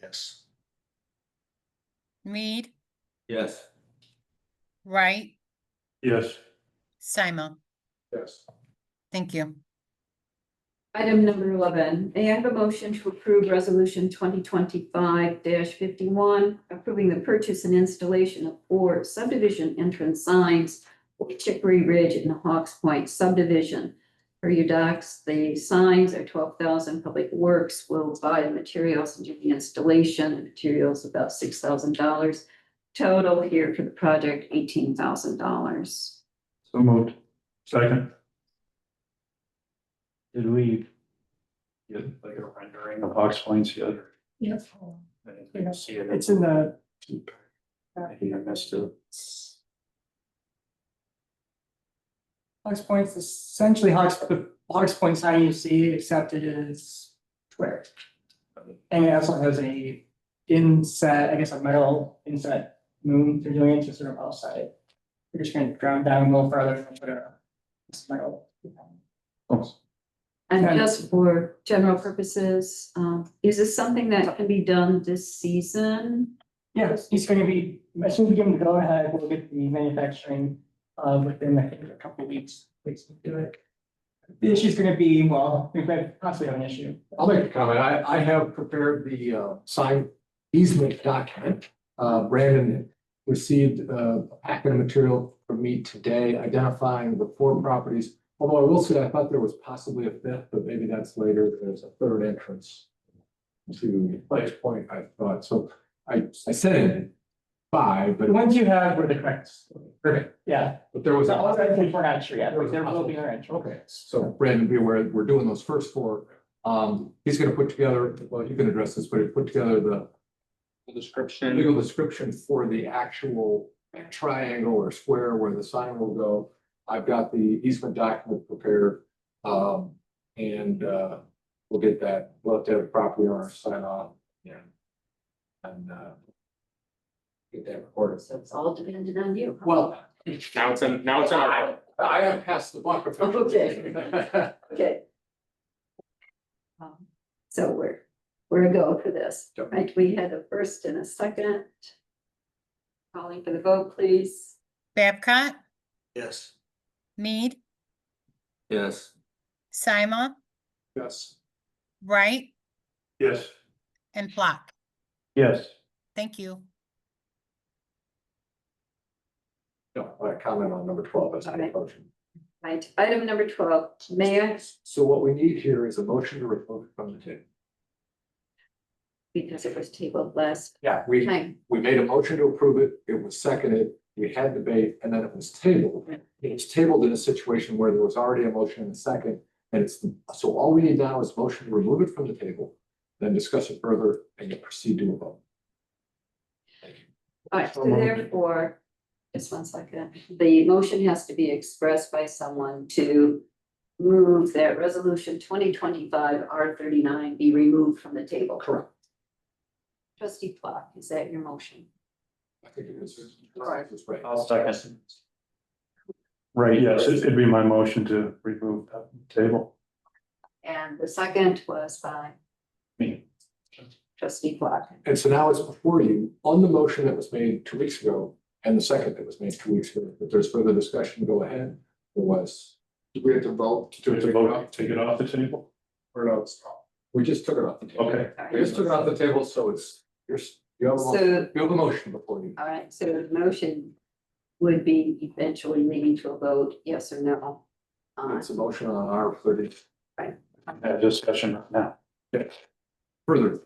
Yes. Mead, Yes. Wright, Yes. Sima. Yes. Thank you. Item number 11, may I have a motion to approve resolution 2025-51, approving the purchase and installation of 4 subdivision entrance signs for Chicory Ridge in the Hawks Point subdivision. For your docs, the signs are $12,000. Public Works will buy the materials and do the installation. The materials about $6,000. Total here for the project, $18,000. So moved. Second. Did we get like a rendering of Hawks Points yet? Yes. I didn't see it. It's in the, I think I missed it. Hawks Point's essentially the Hawks Point sign you see, except it is square. And it also has a inset, I guess a metal inset moon they're doing it to sort of outside. We're just gonna ground down a little further and put a metal. And Okay. just for general purposes, is this something that can be done this season? Yes, he's gonna be, as soon as we give him the go ahead, we'll get the manufacturing within I think a couple of weeks to do it. The issue's gonna be, well, we might possibly have an issue. I'll make a comment. I have prepared the sign easement document. Brandon received a packet of material from me today identifying the 4 properties. Although I will say, I thought there was possibly a 5th, but maybe that's later. There's a 3rd entrance to Place Point, I thought. So I said it 5, The but ones you have were the correct, perfect, yeah. there was. So all I think we're not sure yet, but there will be an entry. Okay, so Brandon, be aware, we're doing those first 4. He's gonna put together, well, you can address this, but he put together the Description. legal description for the actual triangle or square where the sign will go. I've got the easement document prepared. And we'll get that, we'll have to have the property owner sign off. And get that recorded. So it's all dependent on you. Well, Now it's in our. I have passed the buck. Okay. Okay. So we're a go for this, right? We had a first and a second. Calling for the vote, please. Babcock, Yes. Mead, Yes. Sima, Yes. Wright, Yes. and Flock. Yes. Thank you. No, I comment on number 12 as a Okay. motion. Right, item number 12, Mayor, So what we need here is a motion to remove it from the table. because it was tabled last Yeah, time. we made a motion to approve it, it was seconded, we had debate, and then it was tabled. It was tabled in a situation where there was already a motion and a second, and so all we need now is motion to remove it from the table, then discuss it further and then proceed to a vote. All right, so therefore, just 1 second, the motion has to be expressed by someone to move that resolution 2025 R39 be removed from the table. Correct. Trustee Flock, is that your motion? I think it is. Right. That's right. I'll second. Right, yes, it'd be my motion to remove that from the table. And the second was by Me. Trustee Flock. And so now it's before you on the motion that was made 2 weeks ago and the second that was made 2 weeks ago. If there's further discussion, go ahead. Otherwise, Do we have to vote? To vote, take it off the table? Or no? we just took it off the table. Okay. We just took it off the table, so you have a motion, So, you have a motion before you. all right, so the motion would be eventually leading to a vote, yes or no? It's a motion on our 30. Have discussion right now. Further.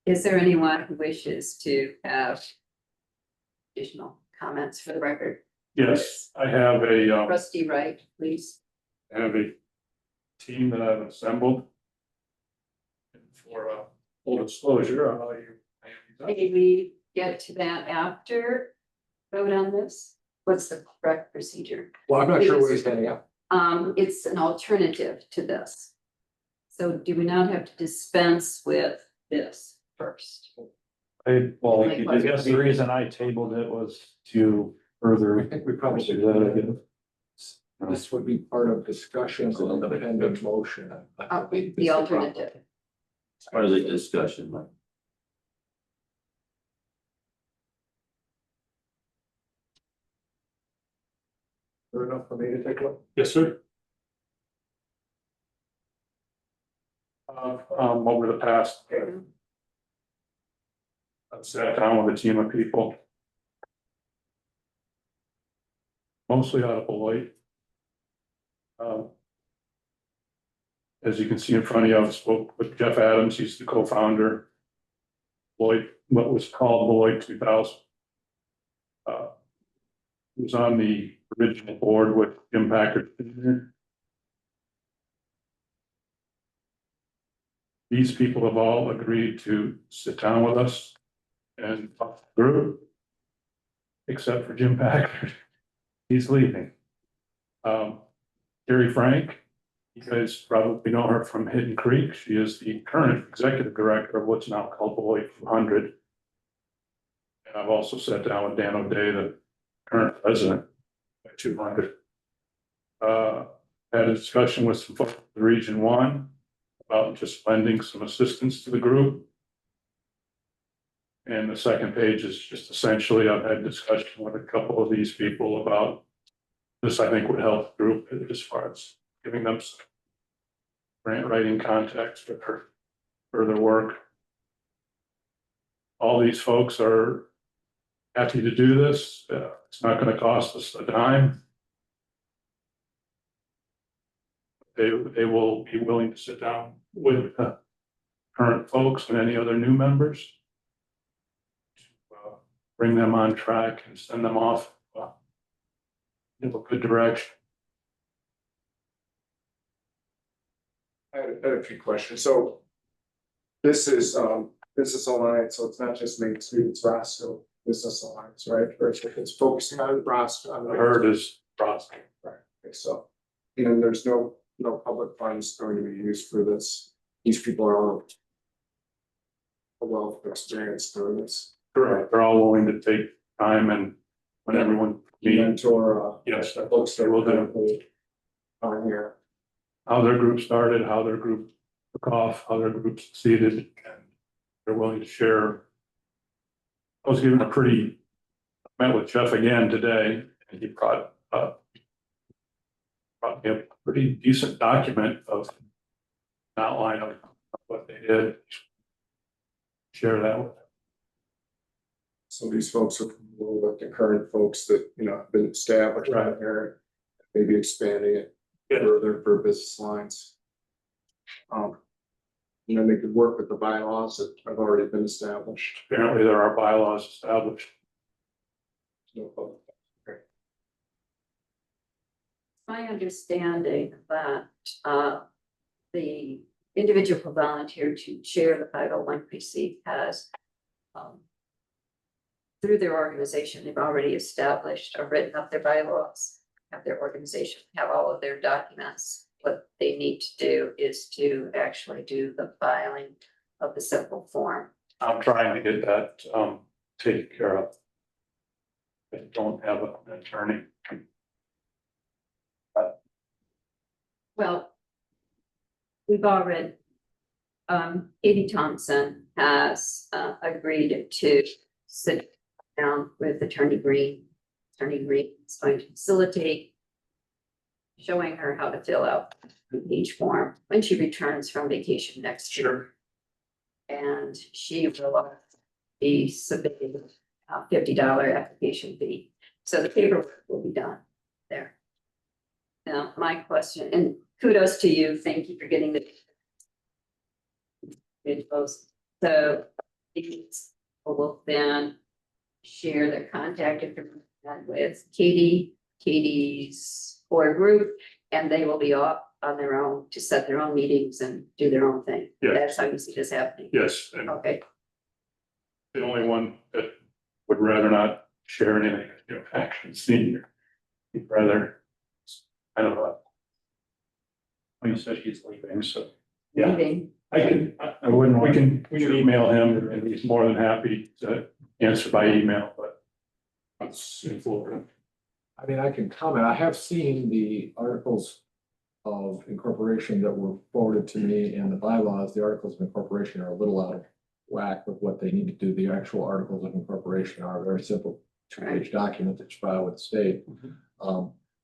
Is there anyone who wishes to have additional comments for the record? Yes, I have a, Trustee Wright, please. team that I've assembled. For, full disclosure, I'll let you. Maybe we get to that after vote on this? What's the correct procedure? Well, I'm not sure what he's getting at. It's an alternative to this. So do we not have to dispense with this first? Well, I guess the reason I tabled it was to further. I think we probably should. This would be part of discussions and independent motion. The alternative. Part of the discussion. Fair enough for me to take a look. Yes, sir. Over the past. I've sat down with a team of people. Mostly out of Beloit. As you can see in front of you, I spoke with Jeff Adams, he's the co-founder. Beloit, what was called Beloit 2000. He was on the original board with Jim Packard. These people have all agreed to sit down with us and talk through, except for Jim Packard. He's leaving. Terry Frank, you guys probably know her from Hidden Creek. She is the current executive director of what's now called Beloit 200. And I've also sat down with Dan O'Day, the current president at 200. Had a discussion with some folks in Region 1 about just lending some assistance to the group. And the second page is just essentially, I've had discussion with a couple of these people about this. I think would help the group as far as giving them some grant writing context for their further work. All these folks are happy to do this. It's not going to cost us a dime. They will be willing to sit down with current folks and any other new members. Bring them on track and send them off in a good direction. I had a few questions. So this is Business Alliance, so it's not just Main Street, it's Roscoe Business Alliance, right? Or it's focusing on Roscoe. I heard is Roscoe. Right, okay, so, and there's no public funds going to be used for this. These people are all a wealth of experience doing this. Correct. They're all willing to take time and when everyone meets. Mentor, Yes, that folks that will do. On here. How their group started, how their group took off, how their group succeeded, and they're willing to share. I was given a pretty met with Jeff again today, and he brought me a pretty decent document of an outline of what they did. Share that with them. So these folks are familiar with the current folks that, you know, have been established out there, maybe expanding it further for business lines. You know, they could work with the bylaws that have already been established. Apparently, there are bylaws established. No problem. My understanding that the individual who volunteered to chair the 501 precinct has through their organization, they've already established or written up their bylaws, have their organization, have all of their documents. What they need to do is to actually do the filing of the simple form. I'm trying to get that taken care of. I don't have an attorney. Well, we've already, Katie Thompson has agreed to sit down with Attorney Green. Attorney Green is going to facilitate showing her how to fill out each form when she returns from vacation next year. And she will be submitting a $50 application fee. So the paperwork will be done there. Now, my question, and kudos to you, thank you for getting the videos. So these will then share their contact information with Katie's core group, and they will be off on their own to set their own meetings and do their own thing. Yes. That's how you see this happening. Yes, and Okay, the only one that would rather not share anything, you know, actually senior. He'd rather, I don't know. Well, you said he's leaving, so. Yeah, meeting. I wouldn't, we can email him and he's more than happy to answer by email, but. It's in Florida. I mean, I can comment. I have seen the articles of incorporation that were forwarded to me and the bylaws. The articles of incorporation are a little out of whack with what they need to do. The actual articles of incorporation are a very simple two-page document that you file with the state.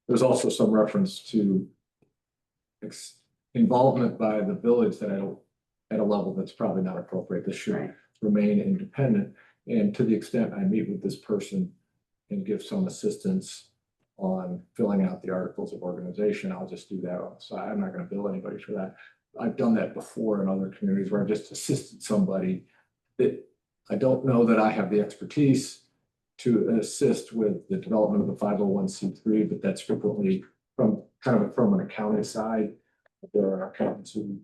There's also some reference to involvement by the village that at a level that's probably not appropriate. This should remain independent. And to the extent I meet with this person and give some assistance on filling out the articles of organization, I'll just do that on the side. I'm not going to bill anybody for that. I've done that before in other communities where I just assisted somebody that I don't know that I have the expertise to assist with the development of the 501c3, but that's frequently from an accounting side. There are accountants who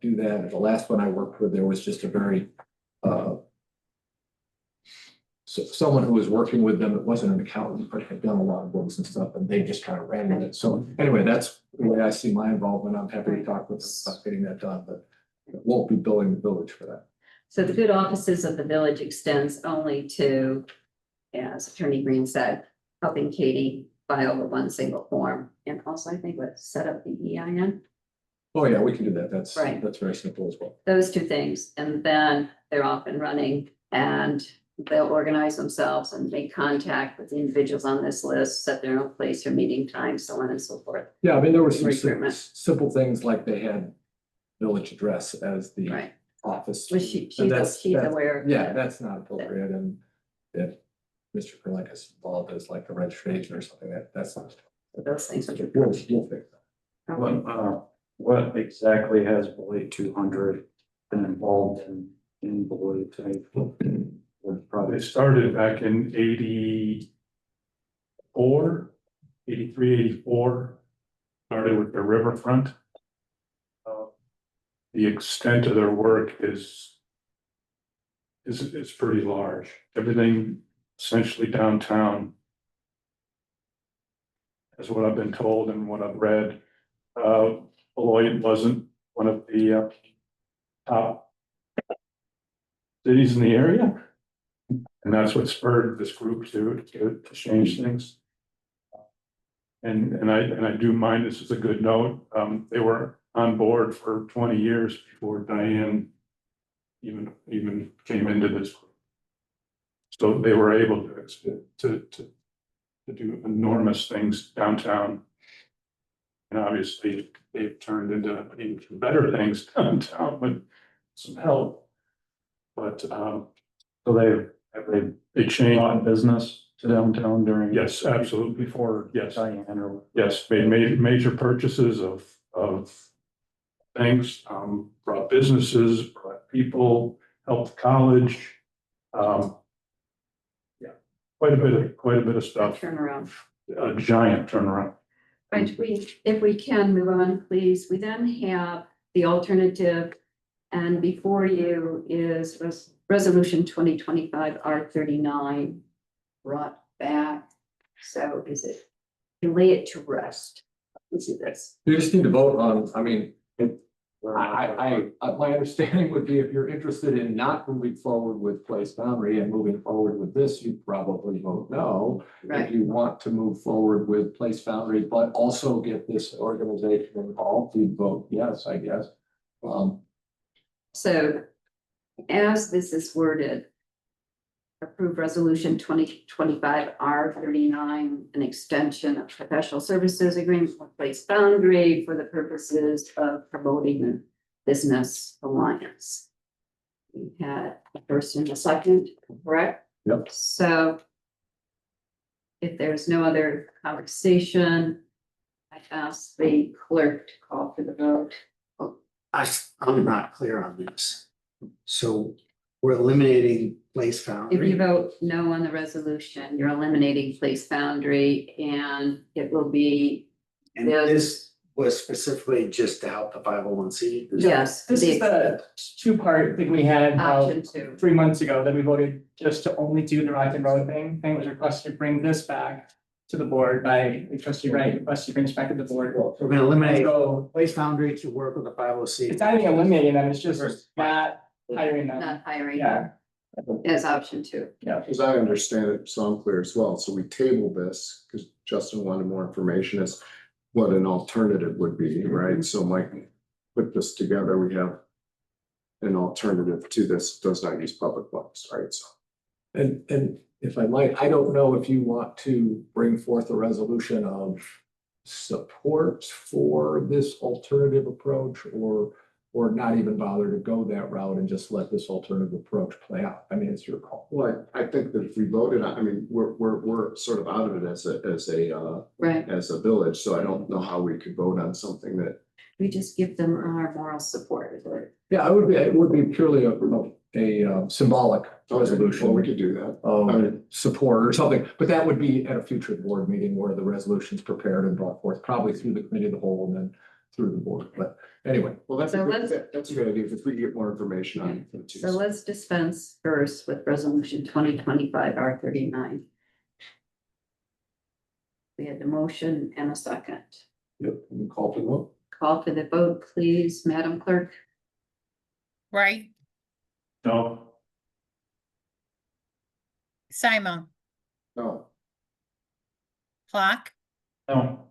do that. And the last one I worked with, there was just a very someone who was working with them that wasn't an accountant, but had done a lot of books and stuff, and they just kind of ran with it. So anyway, that's the way I see my involvement. I'm happy to talk with them about getting that done, but it won't be billing the village for that. So the good offices of the village extends only to, as Attorney Green said, helping Katie file the one single form, and also I think what set up the EIN. Oh, yeah, we can do that. That's Right. That's very simple as well. Those two things, and then they're off and running, and they'll organize themselves and make contact with the individuals on this list, set their own place or meeting time, so on and so forth. Yeah, I mean, there were some Recruitment. simple things like they had village address as the Right. office. Was And she's that's- aware of Yeah, that. that's not appropriate, and if Mr. Kurlik is involved as like the registration or something, that's not. So those things are. We'll fix that. Okay. What exactly has Beloit 200 been involved in Beloit today? They started back in 84, 83, 84. Started with the riverfront. The extent of their work is pretty large. Everything essentially downtown. Is what I've been told and what I've read. Beloit wasn't one of the top cities in the area. And that's what spurred this group to change things. And I do mind, this is a good note. They were on board for 20 years before Diane even came into this. So they were able to do enormous things downtown. And obviously, they've turned into even better things downtown with some help. But, So they changed on business to downtown during. yes, absolutely. Before. Yes. Diane or. Yes, they made major purchases of things, brought businesses, brought people, helped the college. Yeah, quite a bit of stuff, Turnaround. a giant turnaround. Right, if we can move on, please. We then have the alternative. And before you is resolution 2025 R39 brought back. So is it, you lay it to rest? Let's see this. You just need to vote on, I mean, my understanding would be if you're interested in not moving forward with Place Boundary and moving forward with this, you'd probably vote no. If Right, you want to move forward with Place Boundary, but also get this organization involved, you'd vote yes, I guess. so as this is worded, approve resolution 2025 R39, an extension of professional services agreement with Place Boundary for the purposes of promoting the business alliance. We had a first and a second, correct? Yep. So if there's no other conversation, I ask the clerk to call for the vote. I'm not clear on this. So we're eliminating Place If you Foundry. vote no on the resolution, you're eliminating Place Boundary and it will be, And this was specifically just to help the 501c. yes. This is the two-part thing we had Option 2. 3 months ago that we voted just to only do the Rock and Road thing. It was requested to bring this back to the board by trustee Wright, requested to bring this back to the board. We're gonna eliminate So Place Foundry to work with the 501c. it's not even eliminating them, it's just not hiring them. Not hiring Yeah, as option 2. yeah. As I understand it, so I'm clear as well, so we table this, because Justin wanted more information as what an alternative would be, right? So Mike put this together, we have an alternative to this, does not use public funds, right? So And if I might, I don't know if you want to bring forth a resolution of support for this alternative approach or not even bother to go that route and just let this alternative approach play out. I mean, it's your call. Well, I think that if we voted, I mean, we're sort of out of it as Right, as a village, so I don't know how we could vote on something that. we just give them our moral support. Yeah, it would be purely a symbolic resolution. Well, we could do that. Support or something, but that would be at a future board meeting where the resolution's prepared and brought forth, probably through the committee of the whole and then through the board, but anyway. Well, that's So a let's- good, that's a good idea, if we get more information on it. So let's dispense first with resolution 2025 R39. We had the motion and a second. Yep, we call for the vote. Call for the vote, please, Madam Clerk. Right? No, Simon, No, Flock, no,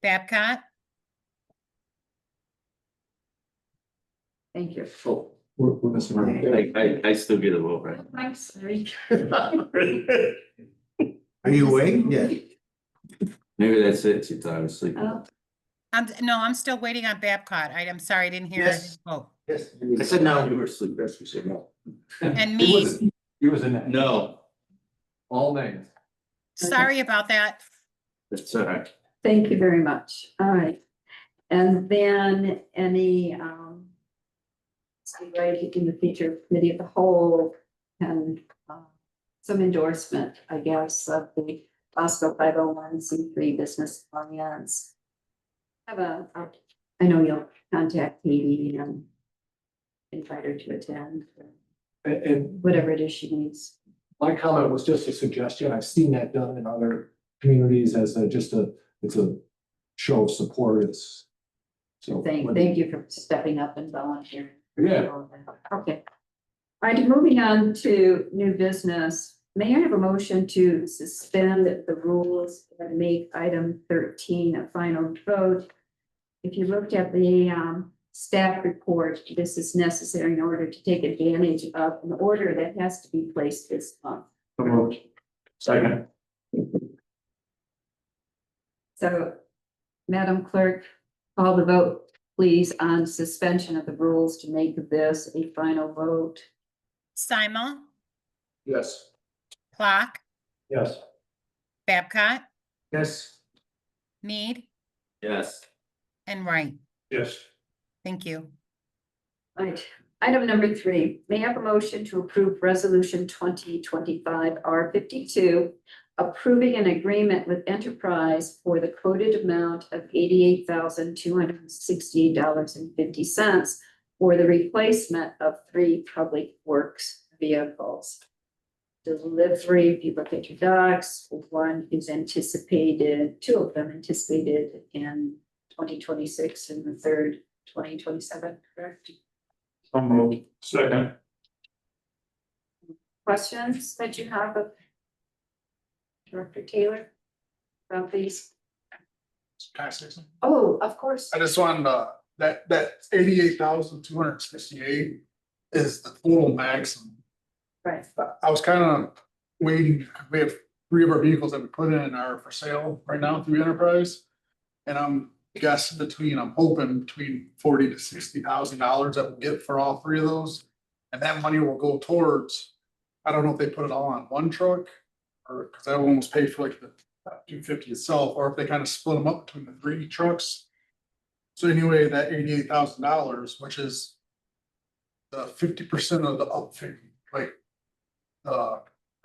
Babcock, Thank you. Oh, we're missing one. I still get a vote, right? I'm sorry. Are you awake? Yeah. Maybe that's it, she thought I was sleeping. Oh, I'm still waiting on Babcock. I'm sorry, I didn't hear Yes. his vote. Yes. I said no, you were asleep, that's what you said no. And It me, was- It was a nay. No, All nays. sorry about that. that's all right. thank you very much. All right. And then any, right in the future committee of the whole and some endorsement, I guess, of the Roscoe 501c3 business alliance. I know you'll contact Katie and invite her to attend, And whatever it is she needs. my comment was just a suggestion. I've seen that done in other communities as it's a show of support. It's. So. Thank you for stepping up and volunteering. Yeah. Okay. All right, moving on to new business. May I have a motion to suspend the rules and make item 13 a final vote? If you looked at the staff report. This is necessary in order to take advantage of an order that has to be placed this month. So moved. Second. So, Madam Clerk, call the vote, please, on suspension of the rules to make this a final vote. Simon, Yes. Clock, Yes. Babcock, Yes. Mead, Yes. and Wright. Yes. Thank you. Right, item number 3, may I have a motion to approve resolution 2025 R52, approving an agreement with Enterprise for the quoted amount of $88,268.50 for the replacement of 3 public works vehicles. Delivery, if you look at your docs, one is anticipated, 2 of them anticipated in 2026 and the third 2027, correct? So moved. Second. Questions that you have of Director Taylor about these? Can I say something? Oh, of course. I just wanted, that 88,268 is the total maximum. Right. I was kind of waiting, we have 3 of our vehicles that we put in are for sale right now through Enterprise. And I'm hoping between $40,000 to $60,000 that we'll get for all 3 of those. And that money will go towards, I don't know if they put it all on one truck, or, because I almost paid for like the 250 itself, or if they kind of split them up between the 3 trucks. So anyway, that $88,000, which is the 50% of the upfit, like,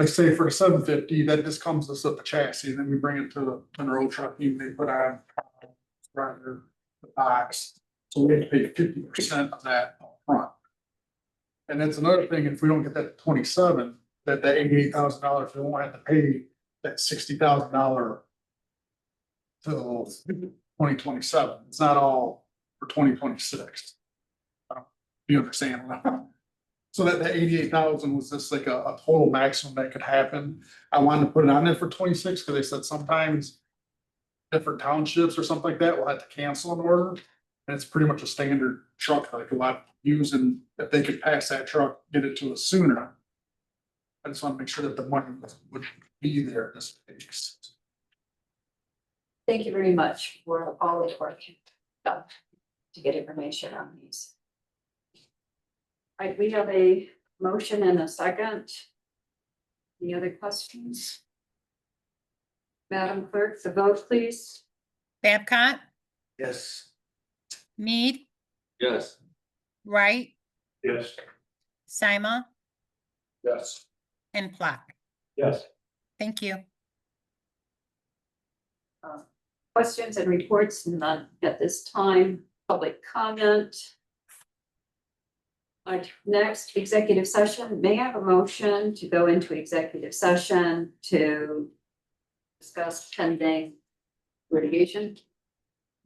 say for the 750, that just comes us up the chassis, and then we bring it to the Monroe truck, and they put on the box. So we have to pay 50% of that up front. And that's another thing, if we don't get that 27, that $88,000, we won't have to pay that $60,000 till 2027. It's not all for 2026. You understand? So that 88,000 was just like a total maximum that could happen. I wanted to put it on there for 26 because they said sometimes different townships or something like that will have to cancel an order. And it's pretty much a standard truck like a lot use, and if they could pass that truck, get it to us sooner. I just want to make sure that the money would be there in this case. Thank you very much for all the work done to get information on these. All right, we have a motion and a second. Any other questions? Madam Clerk, the vote, please. Babcock, Yes. Mead, Yes. Wright, Yes. Simon, Yes. and Clock. Yes. Thank you. Questions and reports, none at this time. Public comment. All right, next executive session. May I have a motion to go into executive session to discuss pending litigation?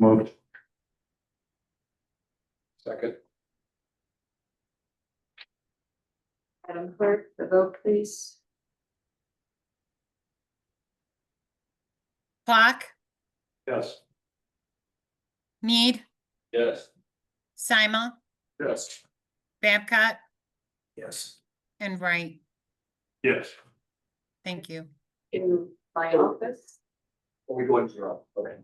Moved. Second. Madam Clerk, the vote, please. Clock, Yes. Mead, Yes. Simon, Yes. Babcock, Yes. and Wright. Yes. Thank you. To my office. Are we going to, okay.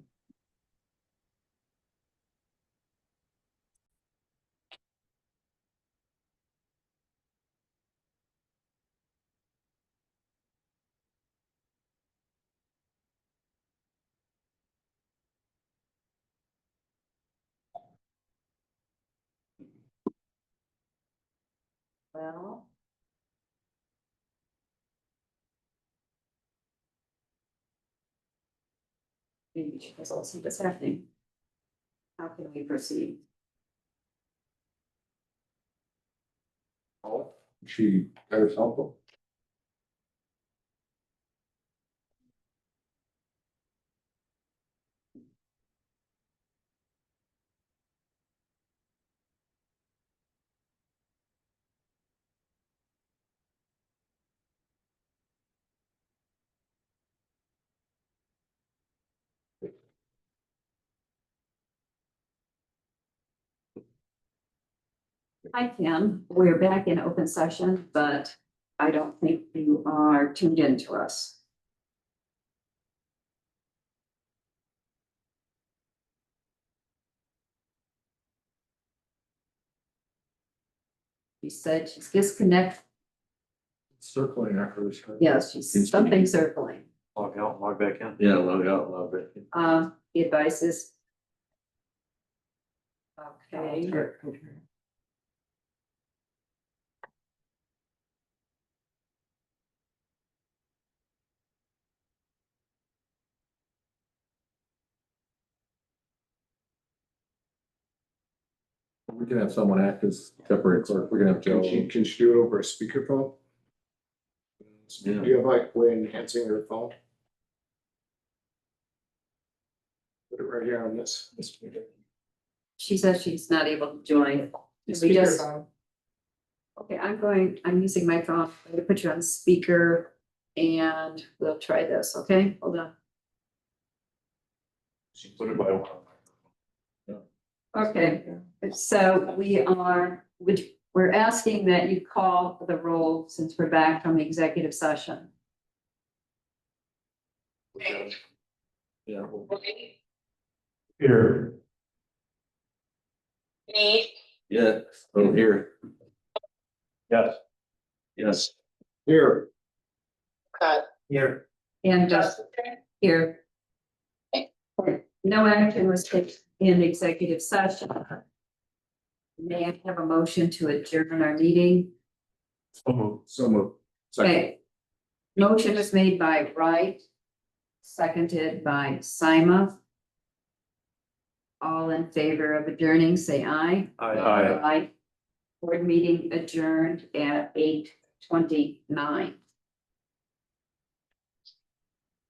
Well. Maybe she has all see what's happening. How can we proceed? She got her cell phone. Hi, Kim. We're back in open session, but I don't think you are tuned in to us. She said she's disconnected. Circling after this. Yes, she's something circling. Log out, log back in. Yeah, log out, log back in. The advice is. Okay. We can have someone act as temporary clerk. We're gonna have Can she do it over a speakerphone? Yeah. Do you have like way enhancing your phone? Put it right here on this. She says she's not able to join. Can we just? Okay, I'm using my phone. I'm gonna put you on speaker and we'll try this, okay? Hold on. She put it by one. Okay, so we're asking that you call the roll since we're back from the executive session. Yeah. Here. Yeah, oh, here, Yes. yes. Here. Here. And just here. No action was taken in executive session. May I have a motion to adjourn our meeting? So moved. Second. Okay. Motion was made by Wright, seconded by Sima. All in favor of adjourning, say aye. Aye. Board meeting adjourned at 8:29.